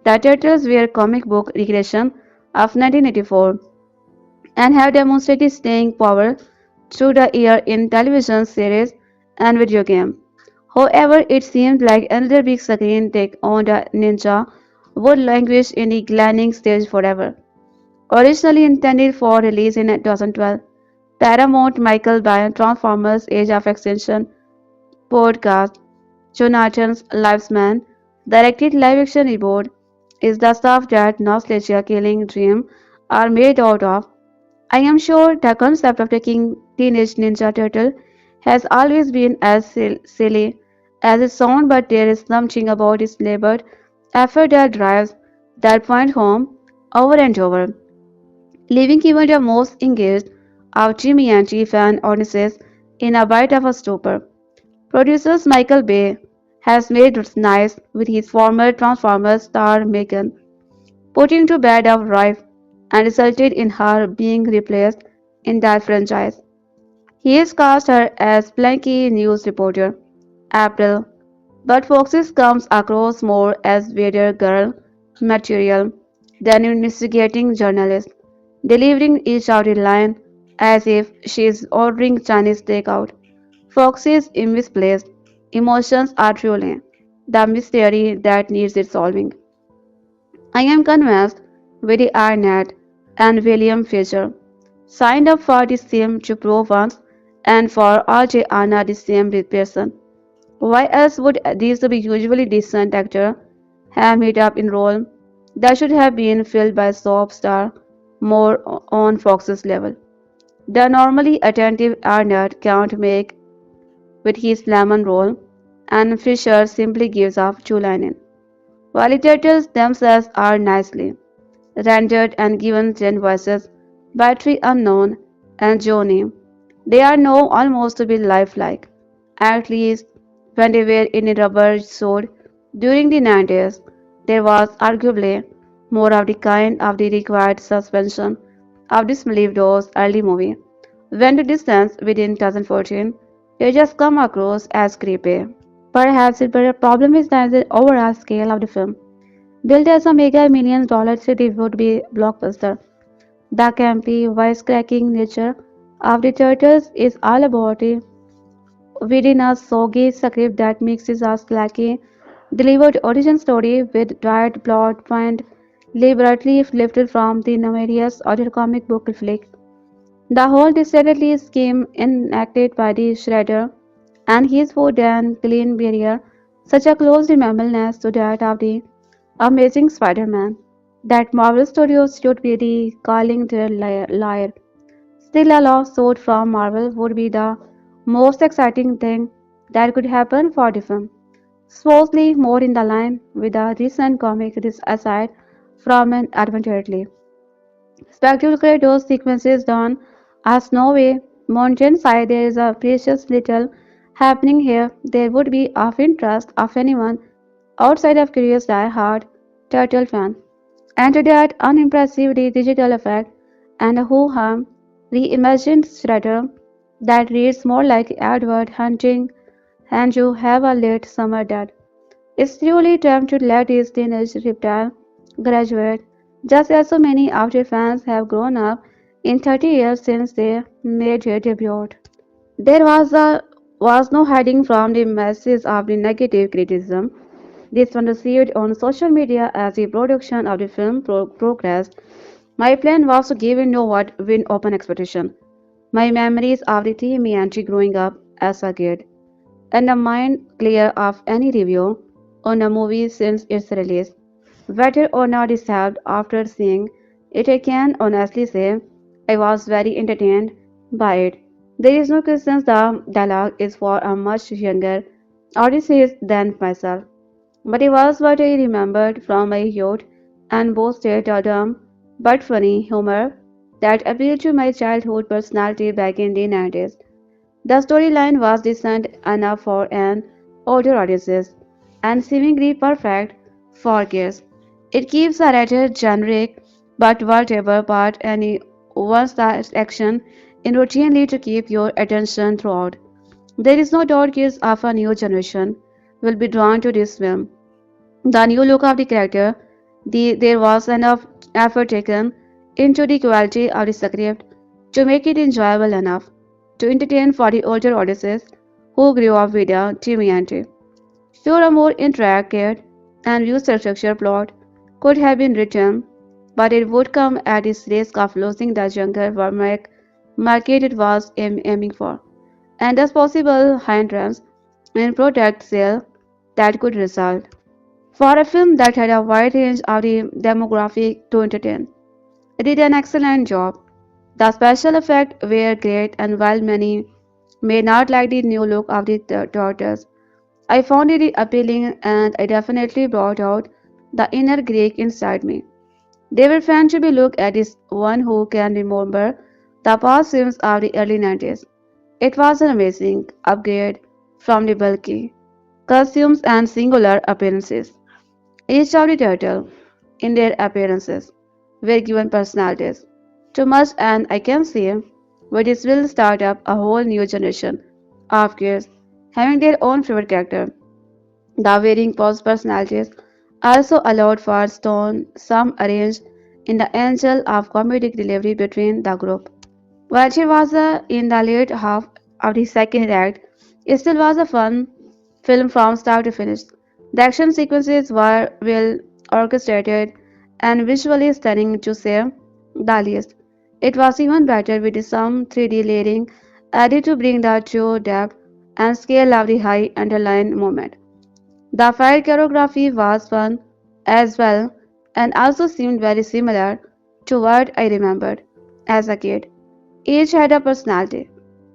the Turtles were comic book recreation of 1984. and have demonstrated staying power through the year in television series and video games. However, it seemed like another big screen take on the ninja would languish in the glaring stage forever. Originally intended for release in 2012, Paramount Michael Bay Transformers Age of Extinction podcast, Jonathan's Lifespan, directed live-action reboot, is the stuff that nostalgia-killing dreams are made out of. I am sure the concept of taking Teenage Ninja Turtle has always been as silly as it sounds, but there is something about its labored effort that drives that point home over and over, leaving even the most engaged of Jimmy and G fan audiences in a bit of a stupor. Producers Michael Bay has made nice with his former Transformers star Megan, putting to bed a wife and resulted in her being replaced in that franchise. He has cast her as Blanky news reporter, April, but Foxes comes across more as weather girl material than investigating journalist, delivering each outed line as if she is ordering Chinese takeout. Fox's misplaced emotions are truly the mystery that needs its solving. I am convinced Willie Arnett and William Fisher signed up for the same to prove once and for RJ Anna the same person. Why else would these be usually decent actor have made up in role that should have been filled by soap star more on Fox's level? The normally attentive Arnett can't make with his lemon roll, and Fisher simply gives off two linen. While the turtles themselves are nicely rendered and given gen voices by Tree Unknown and Johnny, they are now almost to be lifelike, at least when they were in a rubber suit during the 90s. There was arguably more of the kind of the required suspension of disbelief those early movie. When the distance within 2014, they just come across as creepy. Perhaps the problem is that the overall scale of the film, built as a mega $1 million city would be blockbuster. The campy, wisecracking nature of the turtles is all about it within a soggy script that mixes a slacky, delivered origin story with tired plot point deliberately lifted from the numerous other comic book flicks. The whole decidedly scheme enacted by the Shredder and his food and clean barrier such a close resemblance to that of the Amazing Spider-Man that Marvel Studios should be the calling their liar. Still, a lawsuit from Marvel would be the most exciting thing that could happen for the film. Supposedly more in the line with the recent comic aside from an adventuredly spectacular those sequences done as no way mountainside there is a precious little happening here there would be of interest of anyone outside of curious die-hard turtle fan. And to that unimpressive digital effect and a who-hum reimagined shredder that reads more like Edward hunting and you have a late summer dad. It's truly time to let his teenage reptile graduate, just as so many Outer fans have grown up in 30 years since they made their debut. There was no hiding from the masses of the negative criticism. This one received on social media as the production of the film progressed. My plan was to give in no what win open expectation. My memories of the team and growing up as a kid and a mind clear of any review on a movie since its release. Whether or not it's helped after seeing it, I can honestly say I was very entertained by it. There is no question the dialogue is for a much younger audience than myself, but it was what I remembered from my youth and boasted a dumb but funny humor that appealed to my childhood personality back in the 90s. The storyline was decent enough for an older audience and seemingly perfect for kids. It keeps a rather generic but whatever part any once the action in routinely to keep your attention throughout. There is no doubt kids of a new generation will be drawn to this film. The new look of the character, there was enough effort taken into the quality of the script to make it enjoyable enough to entertain for the older audiences who grew up with the TMNT. Sure, a more intricate and view-structured plot could have been written, but it would come at the risk of losing the younger market it was aiming for, and thus possible hindrance in product sale that could result. For a film that had a wide range of the demographic to entertain, it did an excellent job. The special effects were great, and while many may not like the new look of the tortoise, I found it appealing and I definitely brought out the inner Greek inside me. They were fun to be looked at as one who can remember the past films of the early 90s. It was an amazing upgrade from the bulky costumes and singular appearances. Each of the turtle, in their appearances, were given personalities. Too much, and I can see where this will start up a whole new generation of kids having their own favorite character. The varying pose personalities also allowed for stone some arranged in the angel of comedic delivery between the group. While she was in the late half of the second act, it still was a fun film from start to finish. The action sequences were well orchestrated and visually stunning to say the least. It was even better with some 3D layering added to bring the true depth and scale of the high underlying moment. The fight choreography was fun as well and also seemed very similar to what I remembered as a kid. Each had a personality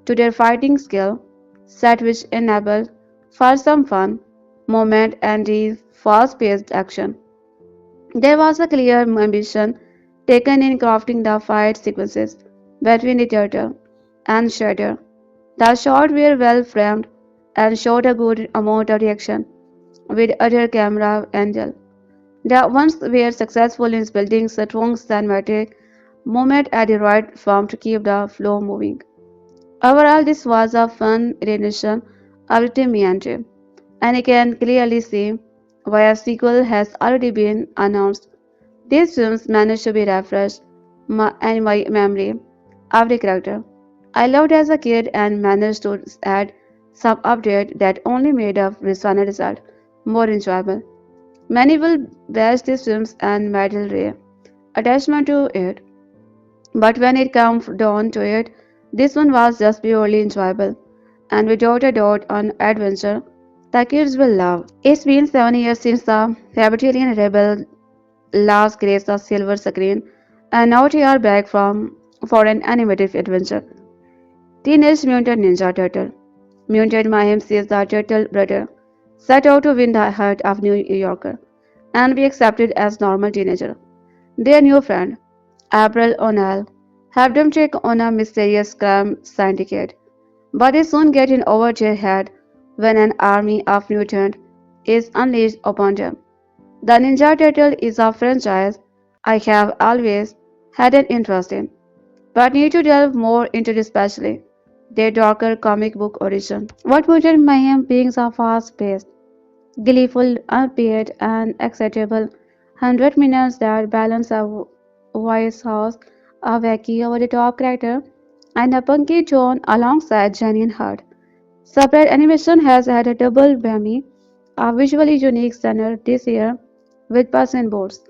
to their fighting skill set which enabled for some fun, moment and the fast-paced action. There was a clear ambition taken in crafting the fight sequences between the turtle and Shredder. The shots were well framed and showed a good amount of reaction with other camera angle. The ones were successful in building strong cinematic moment at the right form to keep the flow moving. Overall, this was a fun rendition of the Meandre, and I can clearly see why a sequel has already been announced. These films managed to be refreshed and my memory of the character I loved as a kid and managed to add some update that only made the final result more enjoyable. Many will bash these films and medal Ray attachment to it, but when it comes down to it, this one was just purely enjoyable and without a doubt an adventure the kids will love. It's been 7 years since the Libertarian Rebel last graced the silver screen, and now we are back for an animated adventure. Teenage Mutant Ninja Turtle. Mutant Mayhem sees the Turtle brother set out to win the heart of New Yorker and be accepted as normal teenager. Their new friend, April O'Neil, have them take on a mysterious crime syndicate, but they soon get in over their head when an army of mutants is unleashed upon them. The Ninja Turtle is a franchise I have always had an interest in, but need to delve more into it, especially their darker comic book origin. What Mutant Mayhem being a fast-paced, gleeful, albeit and excitable 100 minutes that balance a voice house, a wacky over-the-top character, and a punky tone alongside genuine heart. Separate Animation has had a double whammy, a visually unique center this year with Puss in Boots,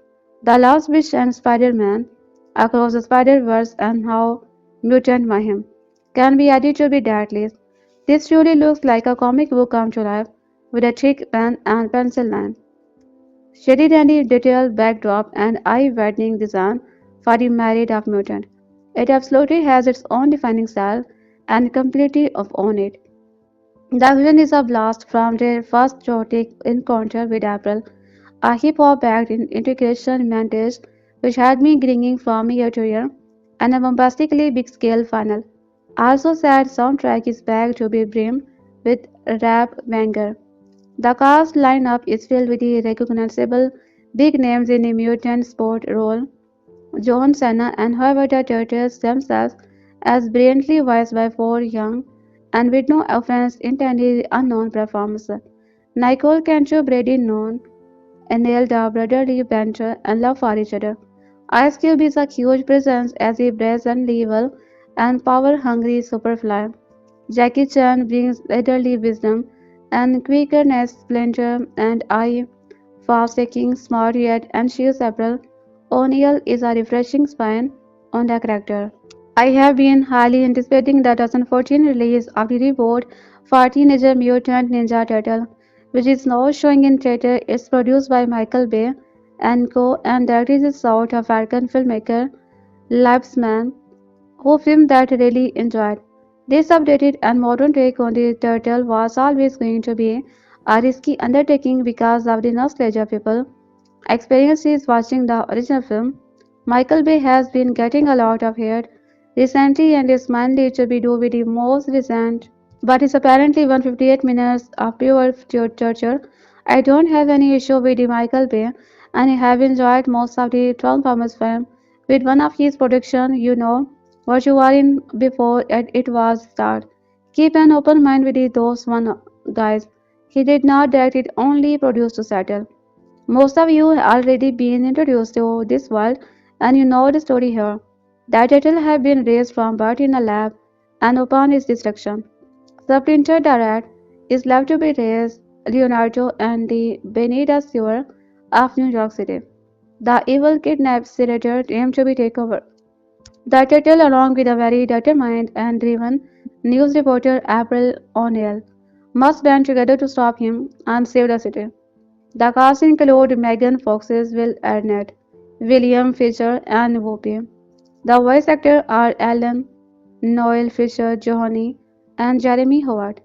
The Last Wish and Spider-Man, Across the Spider-Verse and How Mutant Mayhem can be added to that list. This truly looks like a comic book come to life with a thick pen and pencil line, shady dandy detailed backdrop and eye-widening design for the married of mutant. It absolutely has its own defining style and completely of own it. The villain is a blast from their first chaotic encounter with April, a hip-hop act in integration montage which had me grinning from year to year, and a bombastically big-scale final. Also sad soundtrack is back to be brimmed with rap banger. The cast lineup is filled with the recognizable big names in the mutant sport role, John Cena and however the Turtles themselves as brilliantly voiced by four young and with no offense intended unknown performers. Nicole Cancho Brady known and nailed the brotherly banter and love for each other, Ice Cube is a huge presence as a brazen evil and power-hungry superfly. Jackie Chan brings elderly wisdom and quickness, Splinter and I, fast-taking, smart yet anxious April O'Neil is a refreshing spine on the character. I have been highly anticipating the 2014 release of the reboot for Teenager Mutant Ninja Turtle, which is now showing in theater. It's produced by Michael Bay and Co. and directed by South African filmmaker Ritchson, who filmed that I really enjoyed. This updated and modern take on the turtle was always going to be a risky undertaking because of the nostalgia people experiences watching the original film. Michael Bay has been getting a lot of hate recently and is managed to be do with the most recent, but it's apparently 158 minutes of pure torture. I don't have any issue with the Michael Bay and I have enjoyed most of the Transformers film with one of his production, you know what you are in before it was start. Keep an open mind with those one guys. He did not direct it, only produced to settle. Most of you have already been introduced to this world and you know the story here. That turtle had been raised from birth in a lab and upon his destruction, Splinter the rat is left to be raised Leonardo and the Benita Sewer of New York City. The evil kidnapped senator aimed to be taken over. The turtle, along with a very determined and driven news reporter April O'Neil, must band together to stop him and save the city. The cast included Megan Fox's Will Arnett, William Fisher, and Whoopi. The voice actors are Alan, Noel Fisher, Johnny, and Jeremy Howard.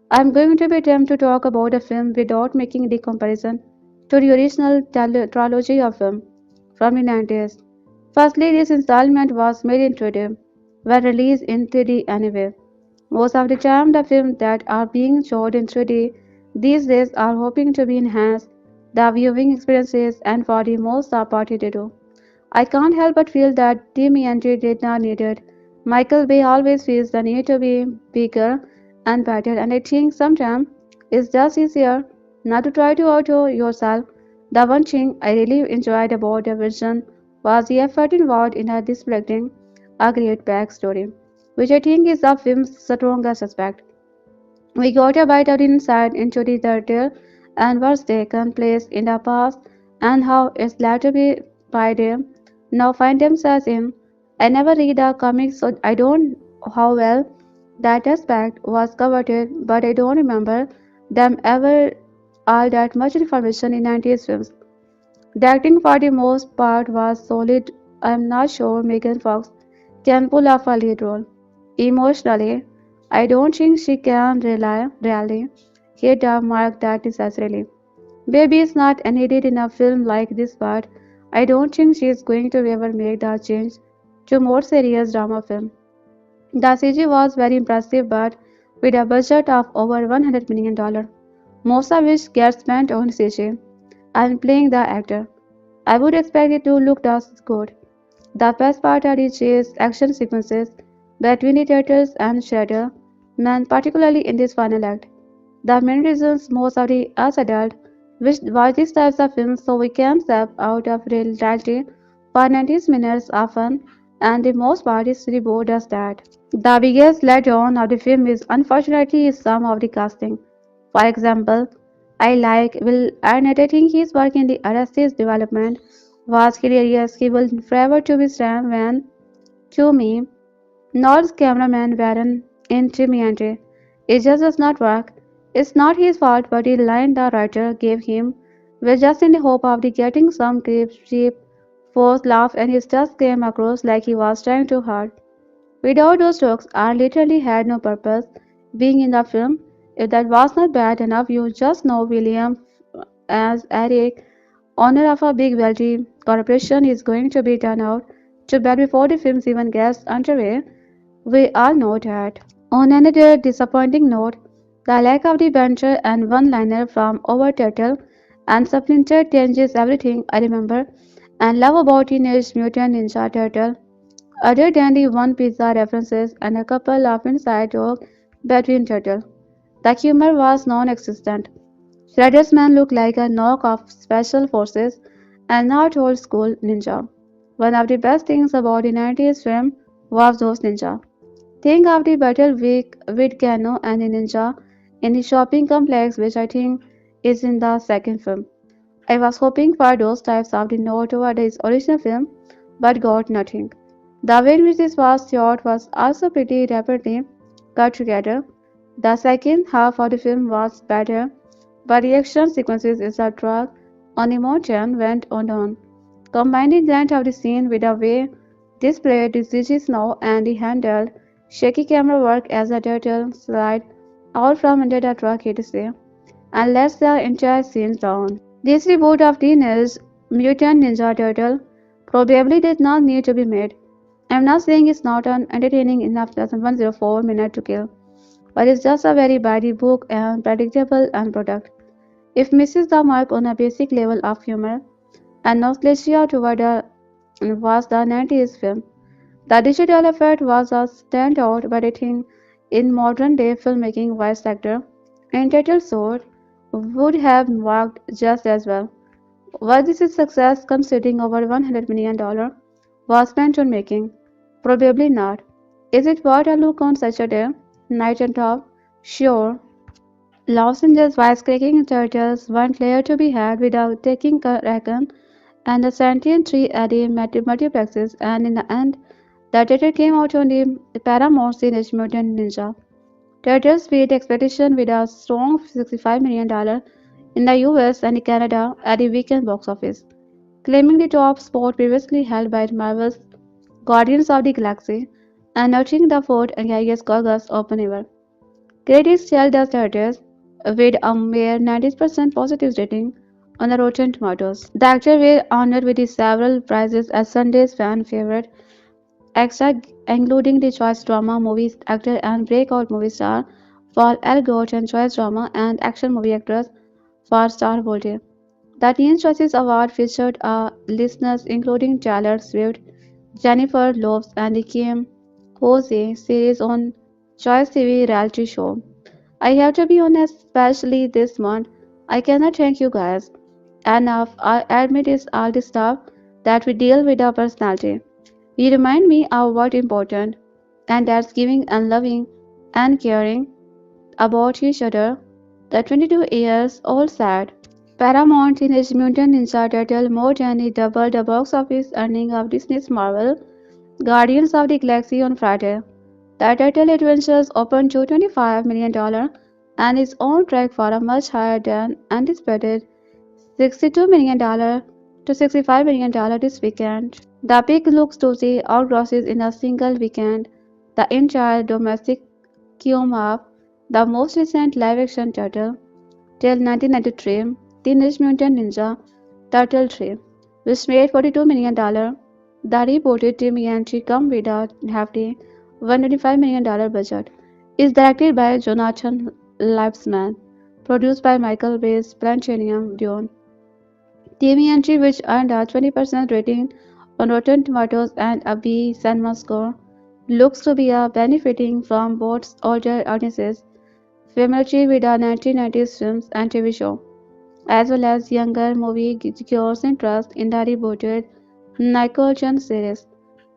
I'm going to be tempted to talk about the film without making the comparison to the original trilogy of film from the 90s. Firstly, this installment was made in 3D, were released in 3D anyway. Most of the time, the films that are being showed in 3D these days are hoping to be enhanced the viewing experiences and for the most part they do. I can't help but feel that TMNT did not need it. Michael Bay always feels the need to be bigger and better, and I think sometimes it's just easier not to try to outdo yourself. The one thing I really enjoyed about the version was the effort involved in displaying a great backstory, which I think is the film's strongest aspect. We got a bite of insight into the turtle and what's taken place in the past and how it's led to be by them now find themselves in. I never read the comics, so I don't know how well that aspect was covered, but I don't remember them ever all that much information in 90s films. The acting for the most part was solid. I'm not sure Megan Fox can pull off a lead role. Emotionally, I don't think she can really hit the mark that necessarily. Baby is not needed in a film like this, but I don't think she is going to ever make the change to more serious drama film. The CG was very impressive, but with a budget of over $100 million, most of which gets spent on CG and playing the actor, I would expect it to look just good. The best part are the chase action sequences between the turtles and Shredder, man, particularly in this final act. The main reasons most of the us adults wish watch these types of films so we can step out of reality for 90 minutes often, and the most part is reboot does that. The biggest letdown of the film is unfortunately some of the casting. For example, I like Will Arnett. I think his work in the Arrested Development was hilarious. He will forever to be Sam Van to me. Nor's cameraman Warren in Trimiante. It just does not work. It's not his fault, but the line the writer gave him was just in the hope of the getting some cheap forced laugh, and it just came across like he was trying too hard. Without those jokes, I literally had no purpose being in the film. If that was not bad enough, you just know William as Eric, owner of a big wealthy corporation, is going to be turned out to bed before the film even gets underway. We all know that. On another disappointing note, the lack of the banter and one-liner from Over Turtle and Splinter changes everything I remember and love about Teenage Mutant Ninja Turtle. Other than the one pizza references and a couple of inside jokes between turtles, the humor was non-existent. Shredder's man looked like a knock of Special Forces and not old school ninja. One of the best things about the 90s film was those ninja. Think of the battle week with Kano and the ninja in the shopping complex, which I think is in the second film. I was hoping for those types of the note over the original film, but got nothing. The way in which this was shot was also pretty rapidly cut together. The second half of the film was better, but the action sequences in the truck on the mountain went on. Combining the length of the scene with the way displayed the ziggy snow and the handled, shaky camera work as the turtle slid out from under the truck, he to say, and lets the entire scene down. This reboot of Teenage Mutant Ninja Turtle probably did not need to be made. I'm not saying it's not an entertaining enough than 104 minutes to kill, but it's just a very bad book and predictable end product. It misses the mark on a basic level of humor and nostalgia toward was the 90s film. The digital effect was a standout, but I think in modern day filmmaking, voice actor and title sword would have worked just as well. Was this a success considering over $100 million was spent on making? Probably not. Is it worth a look on such a day? Night and top? Sure. Los Angeles wisecracking turtles weren't there to be had without taking Kraken and the sentient tree at the multiplexes, and in the end, the title came out on the Paramount Teenage Mutant Ninja Turtles beat expectation with a strong $65 million in the US and Canada at the weekend box office, claiming the top spot previously held by Marvel's Guardians of the Galaxy and notching the fourth and highest August open ever. Critics tell the Turtles with a mere 90% positive rating on the Rotten Tomatoes. The actors were honored with several prizes as Sunday's fan favorite, extra including the Choice Drama Movie Actor and Breakout Movie Star for Elgort and Choice Drama and Action Movie Actress for Star Bolte. The Teen Choices Award featured listeners including Taylor Swift, Jennifer Lopez, and the Kim Jose series on Choice TV reality show. I have to be honest, especially this month, I cannot thank you guys enough. I admit it's all the stuff that we deal with our personality. You remind me of what's important, and that's giving and loving and caring about each other. The 22 years old said. Paramount Teenage Mutant Ninja Turtle more than doubled the box office earning of Disney's Marvel Guardians of the Galaxy on Friday. The Turtle Adventures opened to $25 million and is on track for a much higher than anticipated $62 million to $65 million this weekend. The peak looks to see outgrosses in a single weekend the entire domestic cum of the most recent live-action turtle till 1993, Teenage Mutant Ninja Turtle 3, which made $42 million. The rebooted TMNT come with a hefty $125 million budget. Is directed by Jonathan Liebesman, produced by Michael Bay's Planetarium Dune. TMNT, which earned a 20% rating on Rotten Tomatoes and a B cinema score, looks to be benefiting from both older audiences familiarity with the 1990s films and TV show, as well as younger moviegoers' interest in the rebooted Nickelodeon series.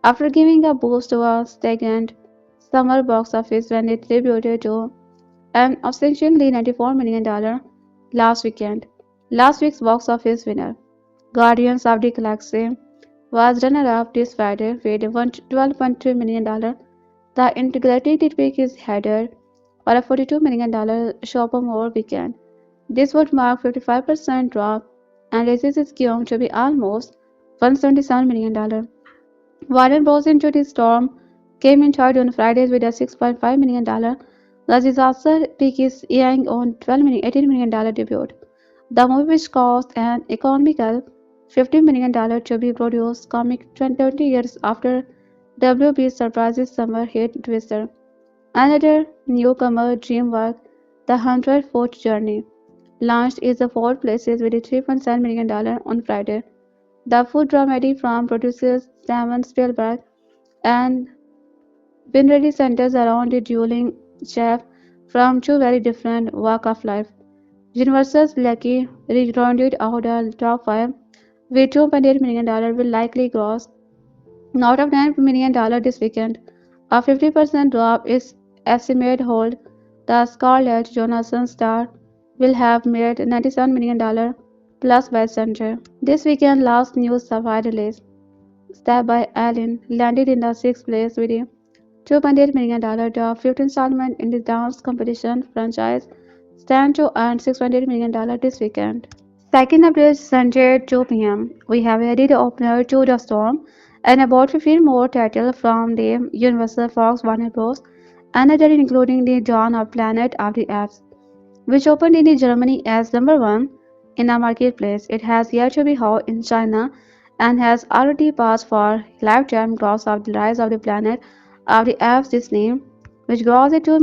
After giving a boost to a stagnant summer box office when it debuted to an astonishingly $94 million last weekend, last week's box office winner, Guardians of the Galaxy, was runner-up this Friday with $12.2 million. The integrated peak is headed for a $42 million sophomore weekend. This would mark 55% drop and raises its cum to be almost $177 million. Warner Bros. Into the Storm came in third on Fridays with a $6.5 million. The disaster peak is eyeing on $18 million debut. The movie, which cost an economical $50 million to be produced, coming 20 years after WB's surprise summer hit Twister. Another newcomer, DreamWorks, The 100th Journey, launched in the four places with a $3.7 million on Friday. The food dramedy from producers Steven Spielberg and Binredi centers around a dueling chef from two very different walks of life. Universal's Lucky rounded out the top five with $2.8 million will likely gross Out of $9 million this weekend, a 50% drop is estimated hold. The Scarlett Johansson star will have made $97 million plus by Sunday. This weekend, last news Sapphire release, Step by Allen, landed in the sixth place with a $2.8 million. The fifth installment in the dance competition franchise stand to earn $6.8 million this weekend. Second update Sunday at 2 p.m. We have added opener to the storm and about 15 more titles from the Universal Fox Warner Bros. Another including the Dawn of Planet of the Apes, which opened in Germany as number one in the marketplace. It has yet to be out in China and has already passed for lifetime gross of the Rise of the Planet of the Apes Disney, which grossed a $2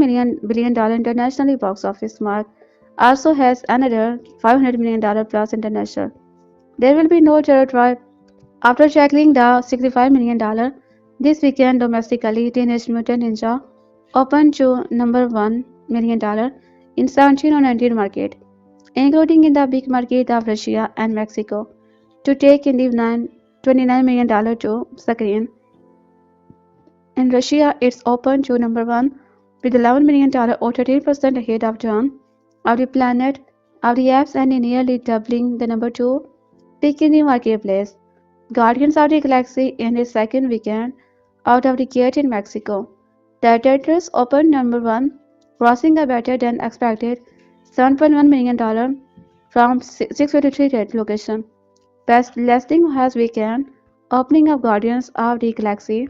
billion internationally box office mark, also has another $500 million plus international. There will be no territory after tackling the $65 million this weekend domestically. Teenage Mutant Ninja opened to number $1 million in 17 or 19 markets, including in the big market of Russia and Mexico, to take in the $29 million to screen. In Russia, it's opened to number one with $11 million or 13% ahead of Dawn of the Planet of the Apes and nearly doubling the number two pick in the marketplace. Guardians of the Galaxy in its second weekend out of the gate in Mexico. The theaters opened number one, crossing a better than expected $7.1 million from 653 locations. Best listing has weekend opening of Guardians of the Galaxy,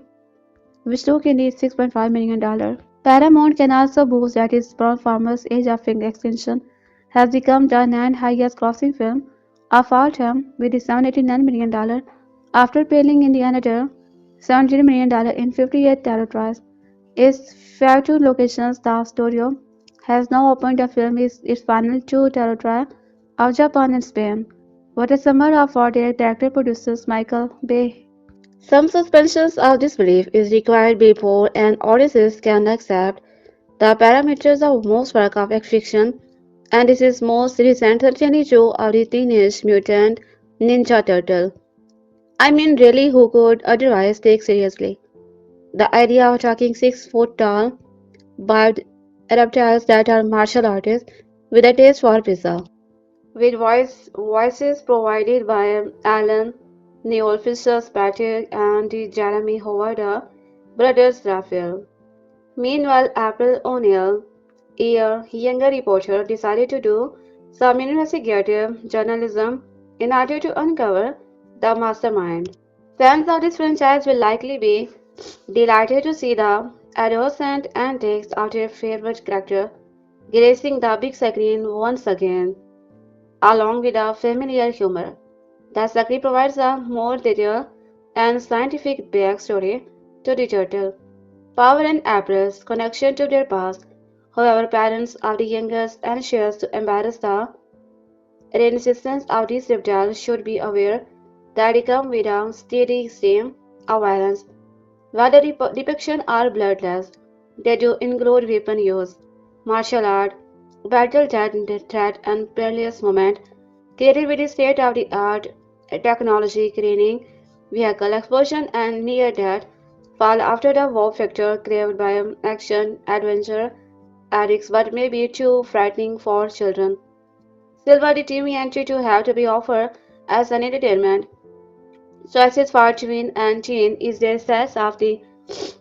which took in the $6.5 million. Paramount can also boast that its Transformers Age of Extinction has become the ninth highest grossing film of all time with $789 million after pailing in the another $17 million in 58 territories. Its 52 locations, the studio has now opened the film its final two territories of Japan and Spain. What a summer of for their director producers Michael Bay. Some suspension of disbelief is required before an audience can accept the parameters of most work of fiction, and this is most recent certainly true of the Teenage Mutant Ninja Turtle. I mean, really, who could otherwise take seriously the idea of talking 6 foot tall, barbed reptiles that are martial artists with a taste for pizza? With voices provided by Alan Neil Fitzpatrick and Jeremy Howard, brothers Raphael. Meanwhile, April O'Neil, a younger reporter, decided to do some investigative journalism in order to uncover the mastermind. Fans of this franchise will likely be delighted to see the adolescent antics of their favorite character gracing the big screen once again, along with a familiar humor. The script provides a more detailed and scientific backstory to the turtle, power and April's connection to their past. However, parents of the youngest anxious to embrace the renaissance of these reptiles should be aware that they come with a steady stream of violence. While the depictions are bloodless, they do include weapon use, martial art, battle threat, and perilous moment created with state-of-the-art technology, training, vehicle explosion, and near-death fall after the wow factor craved by action-adventure addicts but may be too frightening for children. Silver the team entry to have to be offered as an entertainment. Choices for twin and teen is their sense of the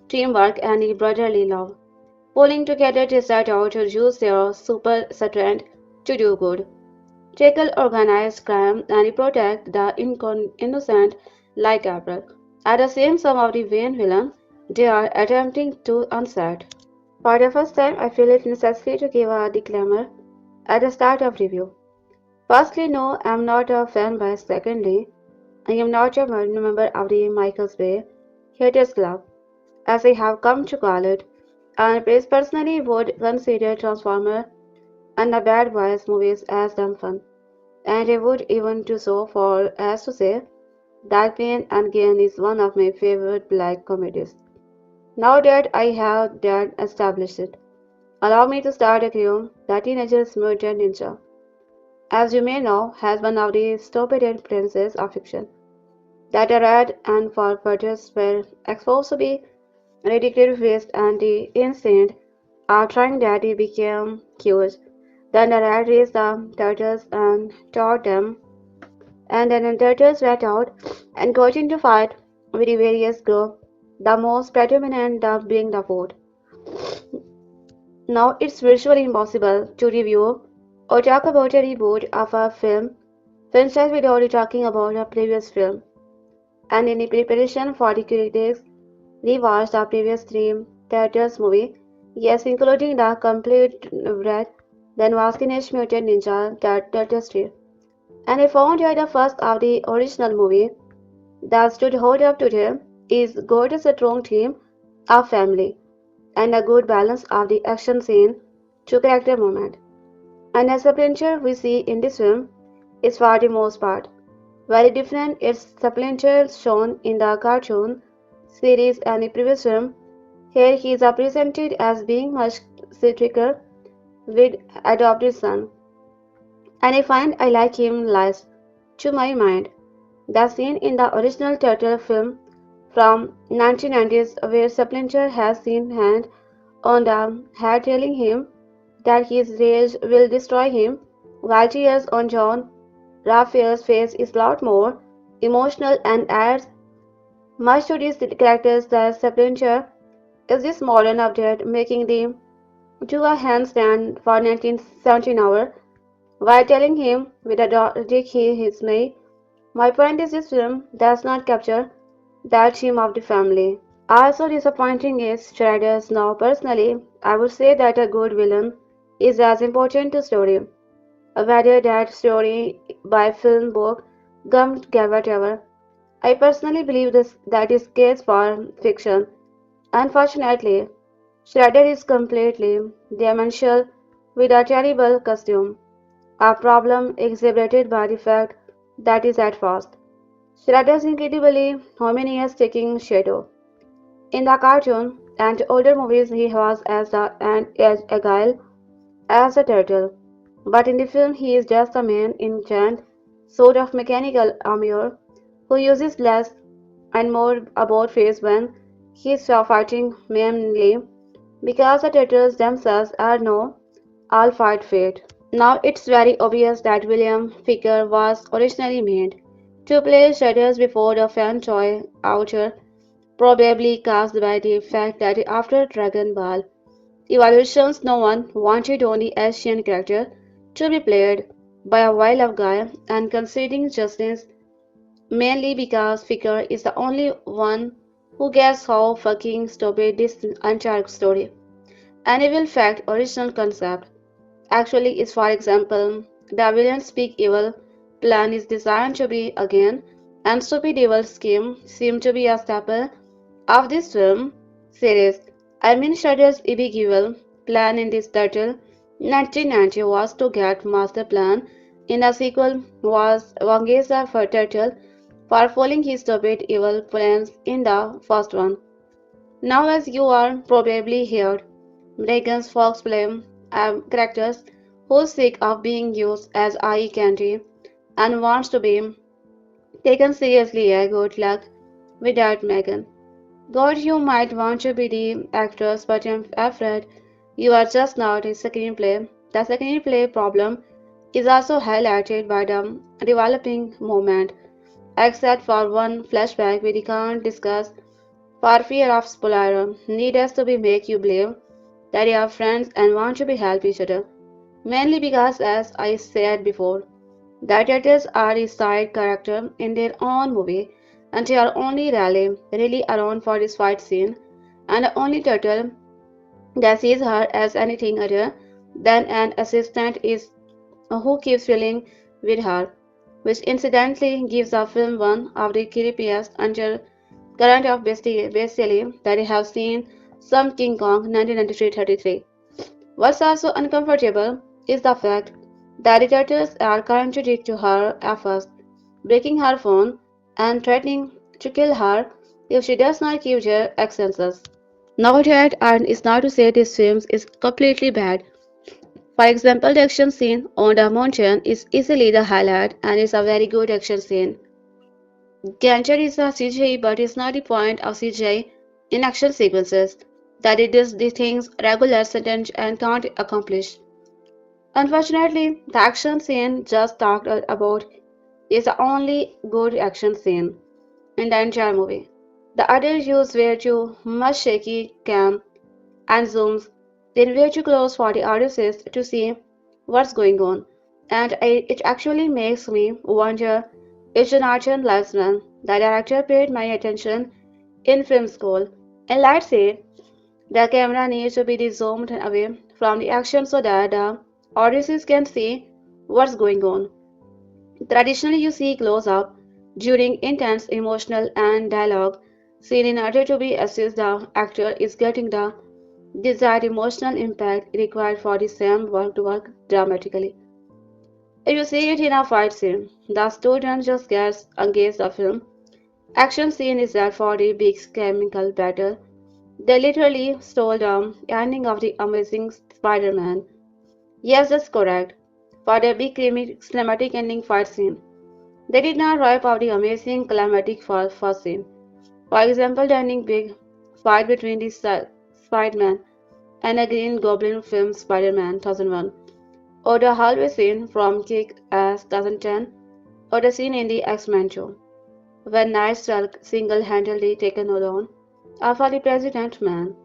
teamwork and the brotherly love, pulling together to set out to use their super strength to do good, tackle organized crime, and protect the innocent like April. At the same some of the vain villains they are attempting to unset. For the first time, I feel it necessary to give a disclaimer at the start of review. Firstly, no, I am not a fan by secondly, I am not a member of the Michael's Bay Haters Club, as I have come to call it, and personally would consider Transformer and the Bad Boys movies as dumb fun, and I would even do so for as to say that Pain and Gain is one of my favorite black comedies. Now that I have that established it, allow me to start a review. The Teenager's Mutant Ninja, as you may know, has one of the stupidest princes of fiction. that a rat and forfeiters were exposed to be ridiculous waste and the instant trying that he became curious. Then the rat raised the turtles and taught them, and then the turtles went out and got into fight with the various groups, the most predominant being the food. Now it's virtually impossible to review or talk about a reboot of a film franchise without talking about a previous film. And in preparation for the critics, rewatched the previous three Turtles movie, yes, including the complete red, then was Teenage Mutant Ninja Turtles 3. And I found that the first of the original movie that stood hold up today is good as a strong team of family and a good balance of the action scene to character moment. And as a picture we see in this film is for the most part very different. Its splinter shown in the cartoon series and the previous film. Here he is represented as being much stricter with adopted son, and I find I like him less. To my mind, the scene in the original Turtle film from 1990s where Splinter has seen hand on the head telling him that his rage will destroy him, while tears on John Raphael's face is a lot more emotional and adds much to these characters that Splinter is this modern update making the do a handstand for 1917 hour while telling him with a dick he is me. My point is this film does not capture that theme of the family. Also disappointing is Shredder's. Now personally, I would say that a good villain is as important to story, whether that story by film, book, gum, whatever. I personally believe this that is case for fiction. Unfortunately, Shredder is completely dementia with a terrible costume, a problem exhibited by the fact that is at first. Shredder's incredibly ominous taking shadow. In the cartoon and older movies he was as agile as a turtle, but in the film he is just a man in giant sort of mechanical armor who uses less and more about face when he is fighting mainly because the turtles themselves are no all fight fate. Now it's very obvious that William Ficker was originally made to play Shredders before the fan toy outer, probably caused by the fact that after Dragon Ball Evolutions no one wanted only Asian character to be played by a wild guy and conceding justice mainly because Ficker is the only one who gets how fucking stupid this entire story. An evil fact original concept actually is, for example, the villain's big evil plan is designed to be again, and stupid evil scheme seem to be a staple of this film series. I mean Shudder's big evil plan in this title 1990 was to get master plan in the sequel was Wangesa for Turtle for following his stupid evil plans in the first one. Now as you are probably heard, Megan's Fox blame characters who's sick of being used as eye candy and wants to be taken seriously. Good luck with that, Megan. God, you might want to be the actress, but I'm afraid you are just not a screenplay. The screenplay problem is also highlighted by the developing moment, except for one flashback we can't discuss for fear of spoiler. Need us to be make you believe that you are friends and want to be help each other. Mainly because, as I said before, the turtles are a side character in their own movie, and they are only really around for this fight scene, and the only turtle that sees her as anything other than an assistant is who keeps feeling with her, which incidentally gives the film one of the creepiest undercurrent of bestiality that I have seen some King Kong 1993-33. What's also uncomfortable is the fact that the turtles are contrary to her at first, breaking her phone and threatening to kill her if she does not give their accesses. Now that and is not to say this film is completely bad. For example, the action scene on the mountain is easily the highlight and is a very good action scene. Ganjar is a CGI, but it's not the point of CGI in action sequences that it does the things regular sentence and can't accomplish. Unfortunately, the action scene just talked about is the only good action scene in the entire movie. The others use way too much shaky cam and zooms, then way too close for the audiences to see what's going on. And it actually makes me wonder if Jonathan Lifeson, the director, paid my attention in film school. And let's say the camera needs to be zoomed away from the action so that the audiences can see what's going on. Traditionally, you see close up during intense emotional and dialogue scene in order to be assessed the actor is getting the desired emotional impact required for the same work to work dramatically. If you see it in a fight scene, the student just gets engaged the film. Action scene is there for the big chemical battle. They literally stole the ending of the Amazing Spider-Man. Yes, that's correct. For the big cinematic ending fight scene. They did not wipe out the amazing climatic first scene. For example, the ending big fight between the Spider-Man and a Green Goblin film Spider-Man 2001, or the hallway scene from Kick-Ass 2010, or the scene in the X-Men 2, when Night Hulk single-handedly taken alone for the President Man.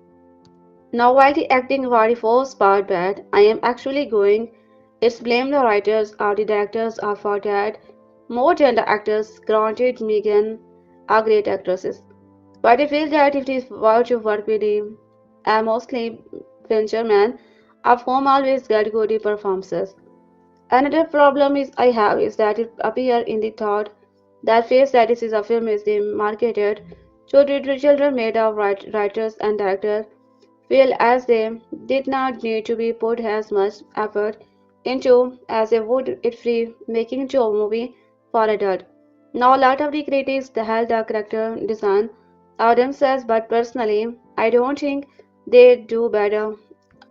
Now, while the acting for the first part bad, I am actually going, it's blame the writers or the directors are for that more than the actors. Granted, Megan are great actresses, but I feel that if they were to work with the mostly Fincher man, of whom always get good performances. Another problem is I have is that it appears in the thought that face that this is a film is the marketed to the children made of writers and directors feel as they did not need to be put as much effort into as they would if free making into a movie for adult. Now a lot of the critics they held the character design out themselves, but personally I don't think they do better.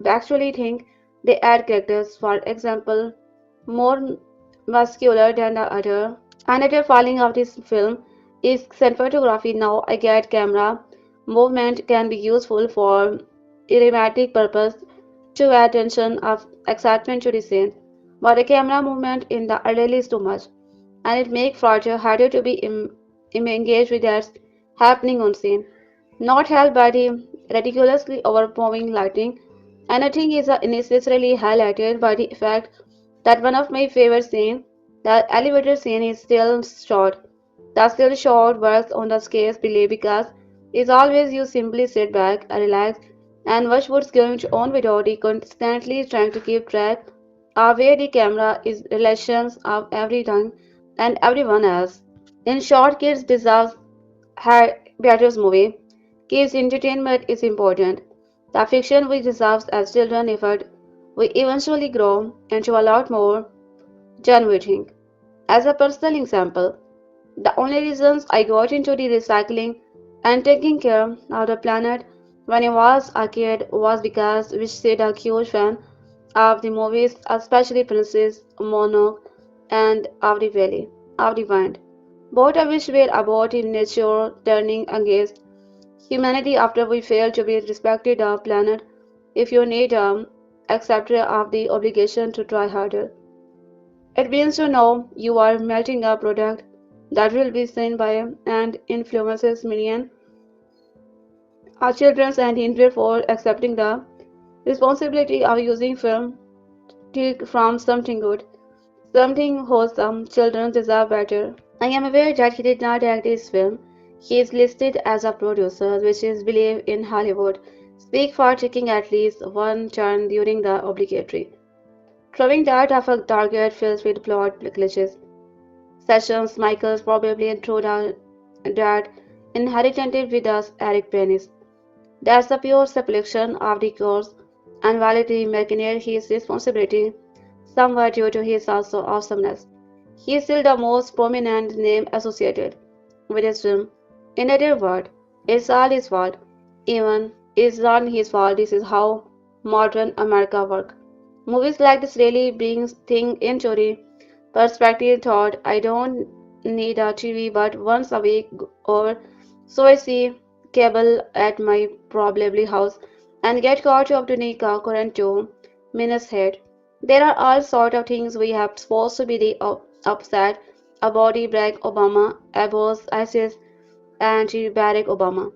I actually think they add characters, for example, more muscular than the other. Another failing of this film is cinematography. Now I get camera movement can be useful for dramatic purpose to add tension of excitement to the scene, but the camera movement in the early is too much, and it makes Roger harder to be engaged with what's happening on scene. Not helped by the ridiculously overpowering lighting, anything is unnecessarily highlighted by the fact that one of my favorite scenes, the elevator scene, is still short. The still short works on the scarce delay because it's always you simply sit back, relax, and watch what's going on without the constantly trying to keep track of where the camera is relations of everything and everyone else. In short, kids deserve better movie. Kids entertainment is important. The fiction we deserve as children effort we eventually grow into a lot more genuine thing. As a personal example, the only reasons I got into the recycling and taking care of the planet when I was a kid was because we stayed a huge fan of the movies, especially Princess Mononoke and of the Valley of the Wind, both of which were about in nature turning against humanity after we failed to be respected our planet. If you need acceptor of the obligation to try harder. It means to know you are melting a product that will be seen by and influences millions of children and in for accepting the responsibility of using film take from something good, something wholesome. Children deserve better. I am aware that he did not direct this film. He is listed as a producer, which is believed in Hollywood. Speak for taking at least one turn during the obligatory. Throwing that of a target fills with plot glitches. Sessions Michaels probably threw down that inherited with us Eric Penis. That's the pure supplication of the course, and while the machineer his responsibility, somewhat due to his also awesomeness. He is still the most prominent name associated with his film. In other words, it's all his fault. Even it's not his fault, this is how modern America works. Movies like this really brings things into the perspective thought I don't need a TV but once a week or so I see cable at my probably house and get caught up to Nika current 2 minutes head. There are all sort of things we have supposed to be the upset about Barack Obama, Abbas, ISIS, and Barack Obama.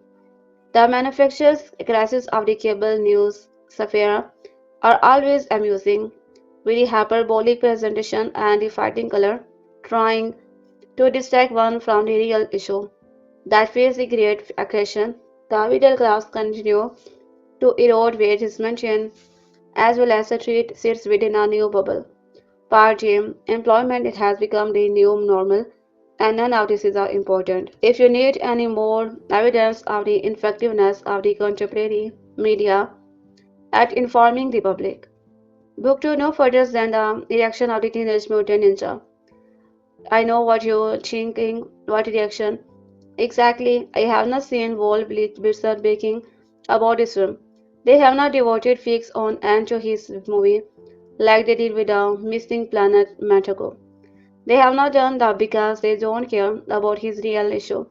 The manufacturer's crisis of the cable news sphere are always amusing, with the hyperbolic presentation and the fighting color, trying to distract one from the real issue that face the great aggression. The middle class continue to erode wage is mentioned, as well as the treat sits within a new bubble. Part-time employment it has become the new normal, and none of this is important. If you need any more evidence of the effectiveness of the contemporary media at informing the public, book to no further than the reaction of the Teenage Mutant Ninja. I know what you're thinking. What reaction? Exactly. I have not seen Wall Blizzard baking about this film. They have not devoted weeks on end to his movie like they did with the Missing Planet Matago. They have not done that because they don't care about his real issue.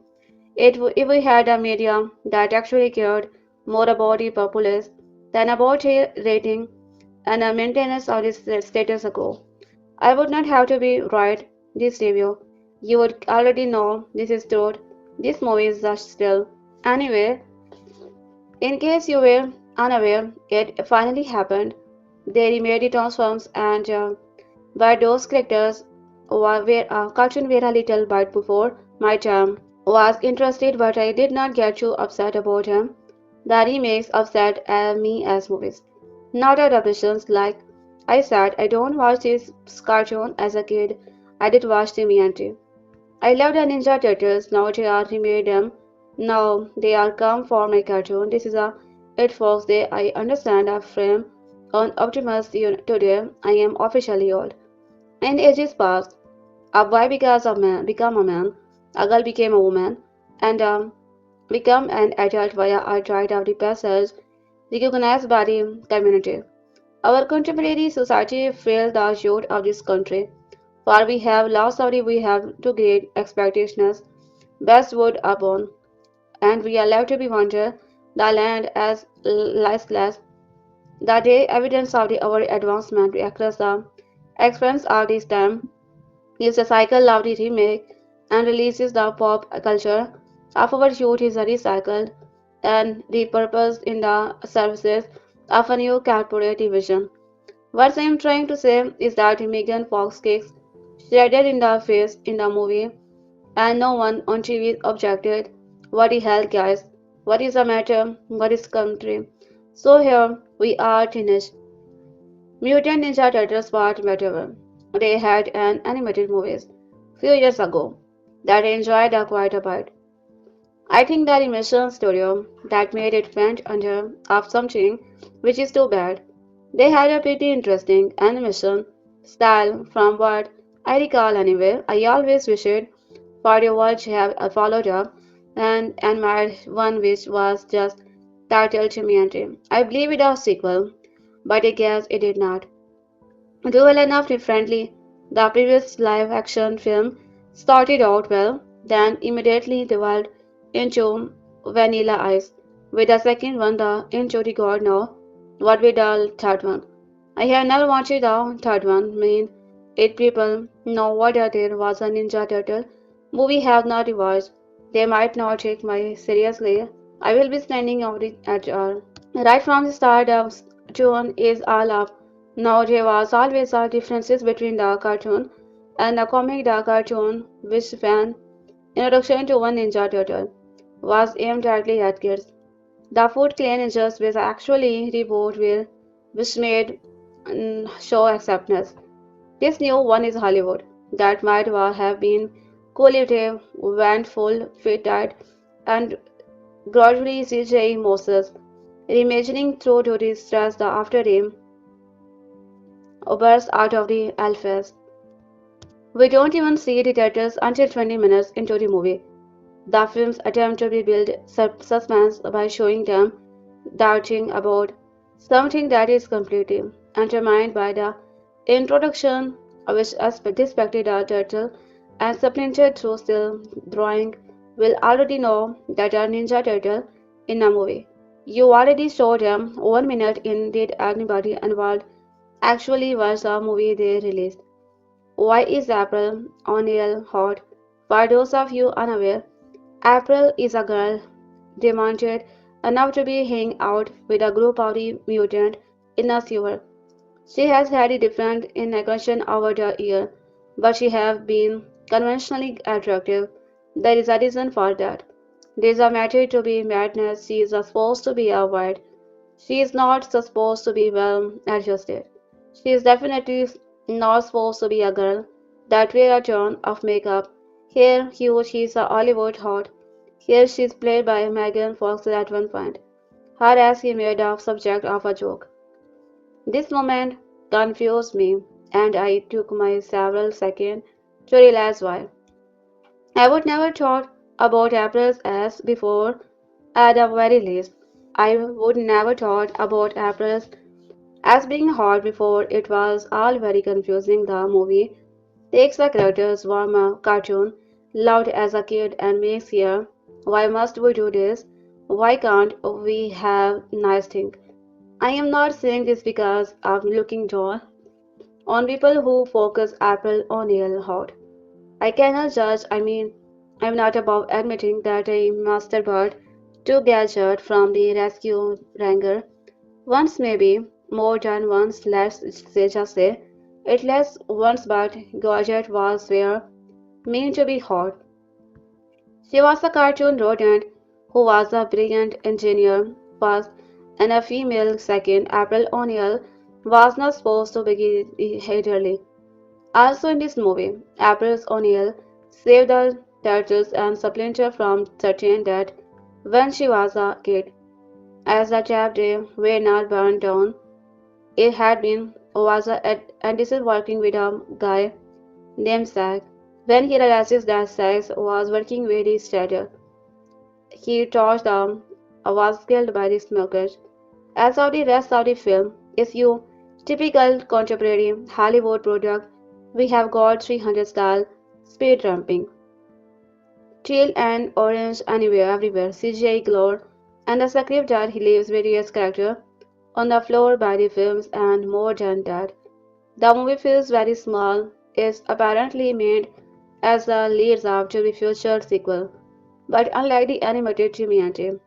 If we had a media that actually cared more about the populace than about a rating and a maintenance of this status quo, I would not have to be right this review. You would already know this is truth. This movie is just still. Anyway, in case you were unaware, it finally happened. They remade the transforms and but those characters were cartoon were a little bit before my time. Was interested, but I did not get too upset about him. The remakes upset me as movies, not adaptations. Like I said, I don't watch this cartoon as a kid. I did watch the Mutant. I loved the Ninja Turtles. Now they are remade them. Now they are come for my cartoon. This is a it folks. They I understand a frame on Optimus today. I am officially old. And ages passed. A boy became a man, a girl became a woman, and become an adult via a rite of the passage recognized by the community. Our contemporary society failed the youth of this country, for we have lost our we have to great expectations, best wood upon, and we are left to be wonder the land as listless. The day evidence of our advancement across the expense of this time is the cycle of the remake and releases the pop culture of our youth is recycled and repurposed in the services of a new corporate vision. What I am trying to say is that Megan Fox kicks shredded in the face in the movie and no one on TV objected. What the hell guys? What is the matter? What is country? So here we are teenage Mutant Ninja Turtles Part whatever. They had an animated movies few years ago that I enjoyed quite a bit. I think the animation studio that made it went under of something which is too bad. They had a pretty interesting animation style from what I recall anyway. I always wished for the world to have followed up and admired one which was just titled Humanity. I believe it was a sequel, but I guess it did not do well enough differently. The previous live action film started out well, then immediately devolved into Vanilla Ice. With the second one, the into the God now, what with the third one? I have never watched the third one. Mean it people know what there was a Ninja Turtle movie have not watched. They might not take my seriously. I will be standing out at all. Right from the start, the tone is all up. Now there was always a differences between the cartoon and the comic. The cartoon, which fan introduction to one Ninja Turtle, was aimed directly at kids. The Foot Clan Ninjas was actually reboot where which made show acceptance. This new one is Hollywood. That might have been collaborative, went full fitted, and gradually CGI Moses, reimagining through to distress the after him burst out of the alphas. We don't even see the turtles until 20 minutes into the movie. The film's attempt to rebuild suspense by showing them doubting about something that is completely undermined by the introduction, which expected a turtle and Splinter through still drawing will already know that a Ninja Turtle in a movie. You already showed them 1 minute in Did Anybody Involved actually watch the movie they released. Why is April O'Neil hot? For those of you unaware, April is a girl demented enough to be hanging out with a group of the mutant in a sewer. She has had a different incarnation over the year, but she has been conventionally attractive. There is a reason for that. There is a matter to be madness. She is supposed to be a white. She is not supposed to be well adjusted. She is definitely not supposed to be a girl that wear a ton of makeup. Here, she's a Hollywood hot. Here, she's played by Megan Fox at one point. Her as he made a subject of a joke. This moment confused me, and I took my several seconds to realize why. I would never thought about April's ass before, at the very least. I would never thought about April's as being hot before. It was all very confusing. The movie takes the characters from a cartoon, loved as a kid, and makes here. Why must we do this? Why can't we have nice things? I am not saying this because I'm looking down on people who focus Apple O'Neil hot. I cannot judge. I'm not above admitting that I masterbird to Gadget from the rescue wrangler. Once maybe, more than once, let's just say. It less once, but Gadget was where meant to be hot. She was a cartoon rodent who was a brilliant engineer first and a female second. April O'Neil was not supposed to be elderly. Also in this movie, April O'Neil saved the turtles and Splinter from certain death when she was a kid. As the chapter were not burned down, it had been and this is working with a guy named Zack. When he realizes that Zack was working with his strategy, he torched them was killed by the smokers. As of the rest of the film, is your typical contemporary Hollywood product, we have got 300 style speed ramping, teal and orange anywhere, everywhere, CGI glow, and a script that he leaves various characters on the floor by the films, and more than that. The movie feels very small. It's apparently made as a leads up to the future sequel, but unlike the animated Mutant,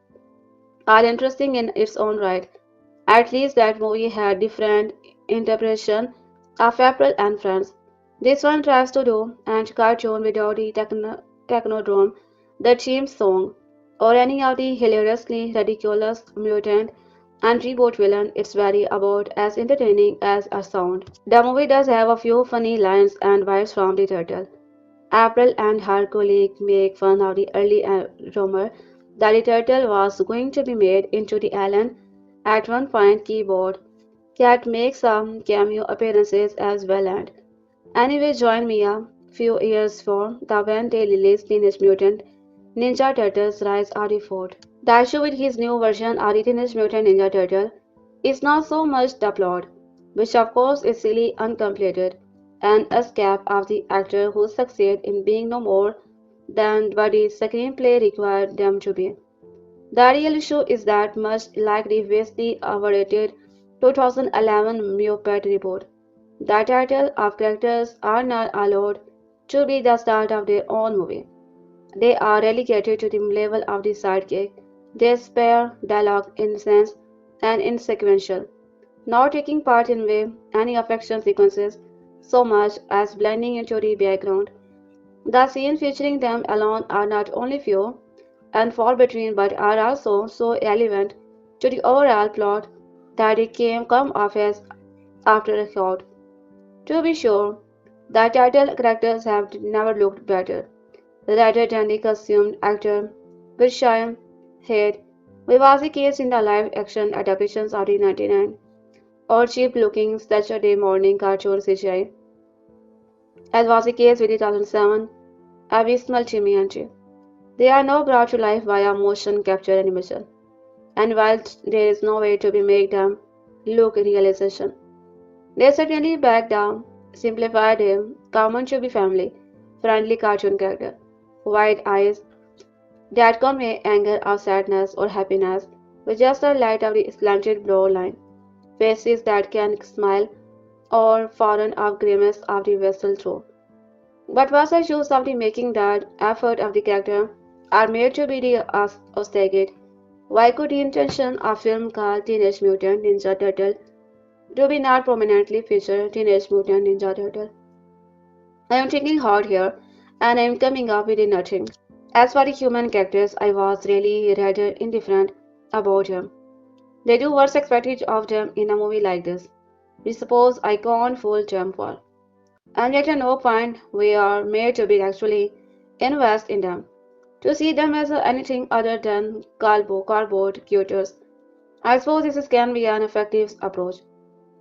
are interesting in its own right. At least that movie had different interpretation of April and Friends. This one tries to do and cartoon without the technodrome, the theme song, or any of the hilariously ridiculous mutant and reboot villain. It's very about as entertaining as a sound. The movie does have a few funny lines and bites from the turtle. April and her colleague make fun of the early rumor that the turtle was going to be made into the alien at one point. Keyboard Cat makes some cameo appearances as well, and anyway join me a few years for the when they released Teenage Mutant Ninja Turtles Rise of the Fourth. The issue with his new version of the Teenage Mutant Ninja Turtle is not so much the plot, which of course is silly uncompleted, and escape of the actor who succeed in being no more than what the screenplay required them to be. The real issue is that much like the vastly overrated 2011 Muppet reboot, the title of characters are not allowed to be the start of their own movie. They are relegated to the level of the sidekick. They spare dialogue in sense and insequential, not taking part in any affection sequences so much as blending into the background. The scenes featuring them alone are not only few and far between but are also so relevant to the overall plot that it can come off as afterthought. To be sure, the title characters have never looked better, rather than the costumed actor, Ritchson had, which was the case in the live-action adaptations of the 1999 or cheap-looking Saturday morning cartoon CGI, as was the case with the 2007 Abysmal Chimianchi. They are now brought to life via motion capture animation, and while there is no way to make them look realization, they certainly back down, simplify them, common to be family. friendly cartoon character. Wide eyes that convey anger or sadness or happiness with just a light of the slanted brow line. Faces that can smile or frown or grimace of the vessel through. But was I shows of the making that effort of the character are made to be the ostegate. Why could the intention of film called Teenage Mutant Ninja Turtle to be not prominently feature Teenage Mutant Ninja Turtle? I am thinking hard here, and I am coming up with nothing. As for the human characters, I was really rather indifferent about them. They do what's expected of them in a movie like this. We suppose I can't fool them for. And yet at no point we are made to be actually invest in them. To see them as anything other than cardboard cuties. I suppose this can be an effective approach.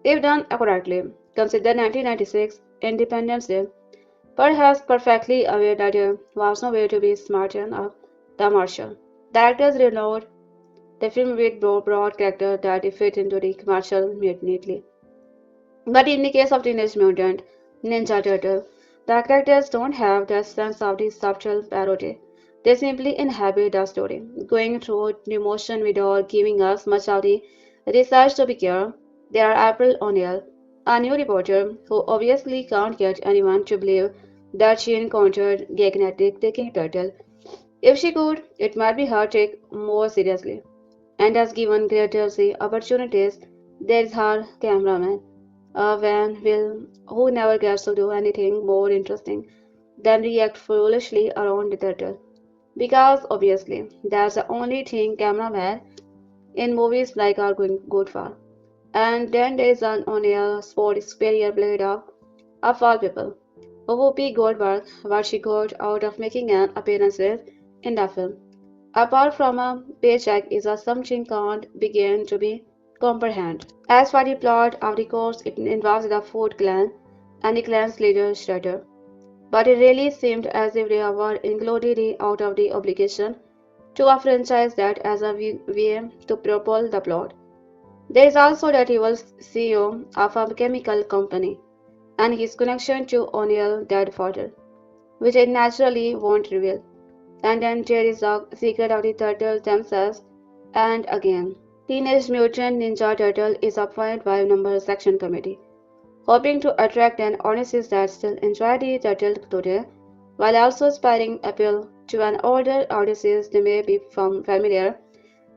If done accurately, consider 1996 Independence Day, perhaps perfectly aware that there was no way to be smarter of the Martian. Directors reload the film with broad character that fit into the commercial neatly. But in the case of Teenage Mutant Ninja Turtle, the characters don't have that sense of the subtle parody. They simply inhabit the story, going through the motion without giving us much of the research to be care. They are April O'Neil, a new reporter who obviously can't get anyone to believe that she encountered gigantic ticking turtle. If she could, it might be her take more seriously. And has given greater opportunities, there is her cameraman, Van Will, who never gets to do anything more interesting than react foolishly around the turtle. Because obviously, that's the only thing cameramen in movies like are going good for. And then there is an on-air sport superior blade of all people. Whoopi Goldberg, what she got out of making an appearance in the film. Apart from a paycheck is a something can't begin to be comprehend. As for the plot of the course, it involves the Foot clan and the clan's leader Shredder. But it really seemed as if they were included out of the obligation to a franchise that as a way to propel the plot. There is also that evil CEO of a chemical company and his connection to O'Neill dead father, which it naturally won't reveal. And then there is the secret of the turtles themselves, and again. Teenage Mutant Ninja Turtle is appointed by a number section committee, hoping to attract an audience that still enjoy the turtle today, while also aspiring appeal to an older audience. They may be familiar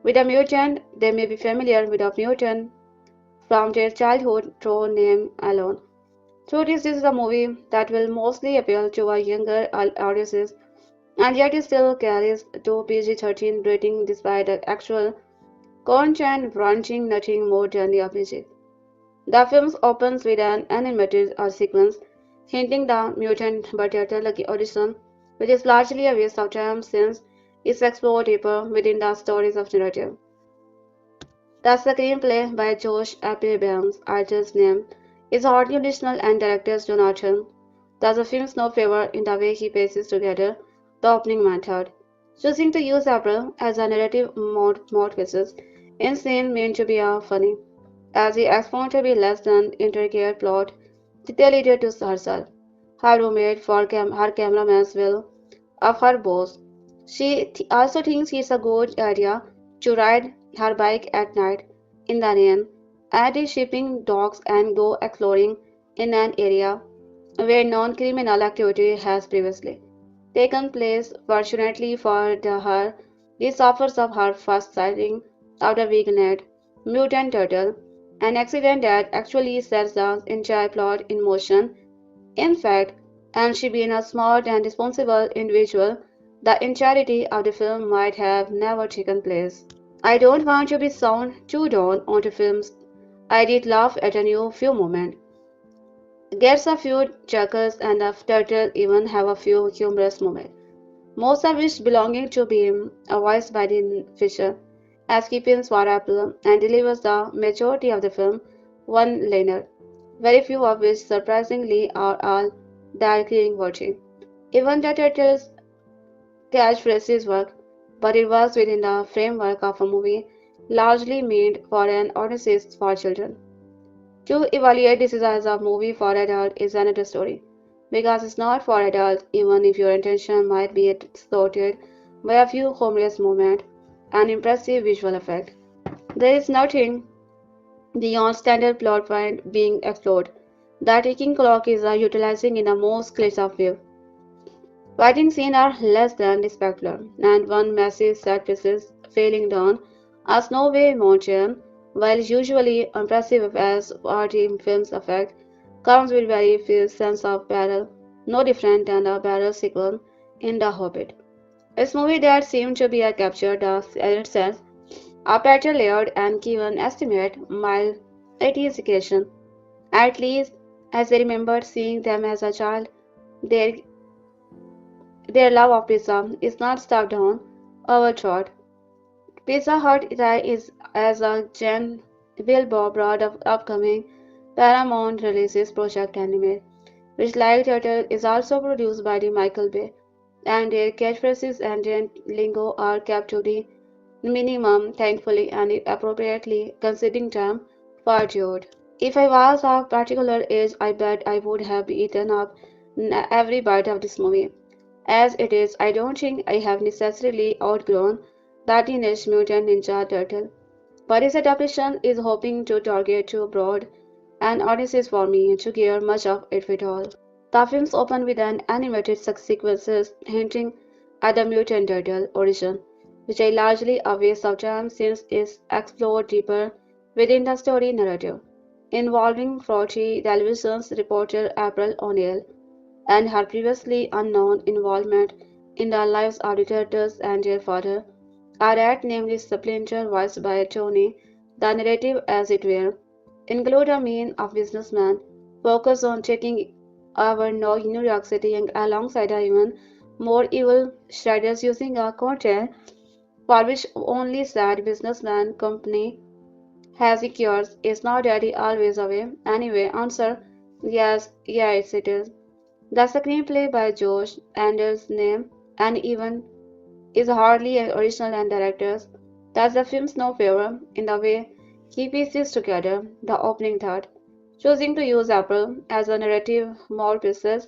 with a mutant, they may be familiar with a mutant from their childhood through name alone. So this is a movie that will mostly appeal to a younger audiences and yet it still carries two PG-13 rating despite the actual content branching nothing more than the opposite. The film opens with an animated sequence hinting the mutant but lucky audition, which is largely a waste of time since it's explored deeper within the stories of narrative. The screenplay by Josh Applebaum's artist's name is hardly original and director's Jonathan does the film's no favor in the way he pieces together the opening method, choosing to use April as a narrative mortgages in scene meant to be funny, as he explained to be less than intricate plot detailed to herself, her roommate for her cameraman's will of her boss. She also thinks it's a good idea to ride her bike at night in the rain, add the shipping docks and go exploring in an area where non-criminal activity has previously taken place. Fortunately for her, this offers up her first sighting of the weakened mutant turtle, an accident that actually sets the entire plot in motion. In fact, and she being a smart and responsible individual, the entirety of the film might have never taken place. I don't want to be sound too down on the films. I did laugh at a few moments. Gets a few chuckles and the turtle even have a few humorous moments. Most of which belonging to Beam, voiced by the Fisher, as keeping Swarapple and delivers the majority of the film one-liner, very few of which surprisingly are all directly watching. Even the turtles catchphrases work, but it was within the framework of a movie largely made for an audience for children. To evaluate this as a movie for adults is another story. because it's not for adults, even if your intention might be distorted by a few humorous moments and impressive visual effects. There is nothing beyond standard plot point being explored. The ticking clock is utilizing in the most cliche way. Fighting scenes are less than spectacular, and one massive set pieces falling down a snowy mountain, while usually impressive as party films effect, comes with very few sense of peril, no different than the barrel sequence in The Hobbit. A movie that seemed to be a capture the essence, a better layered and given estimate mild 80s creation. At least, as I remembered seeing them as a child, their their love of pizza is not stuffed down our throat. Pizza Hut is as a Jen billboard of upcoming Paramount releases Project Anime, which like Turtle is also produced by the Michael Bay, and their catchphrases and their lingo are kept to the minimum, thankfully and appropriately considering time for George. If I was of particular age, I bet I would have eaten up every bite of this movie. As it is, I don't think I have necessarily outgrown the Teenage Mutant Ninja Turtle, but its adaptation is hoping to target too broad an audience for me to care much of it at all. The films open with an animated sequences hinting at the mutant turtle origin, which I largely a waste of time since it's explored deeper within the story narrative, involving Frothy Television's reporter April O'Neil and her previously unknown involvement in the lives of the turtles and their father, a rat named Splinter voiced by Tony. The narrative, as it were, include a mean of businessman focused on taking over New York City and alongside a even more evil shredders using a content for which only sad businessman company has the cures. Is not daddy always away? Anyway, answer yes it is. The screenplay by Josh Anderson's name and even is hardly original and directors. Does the film's no favor in the way he pieces together the opening third, choosing to use April as a narrative more pieces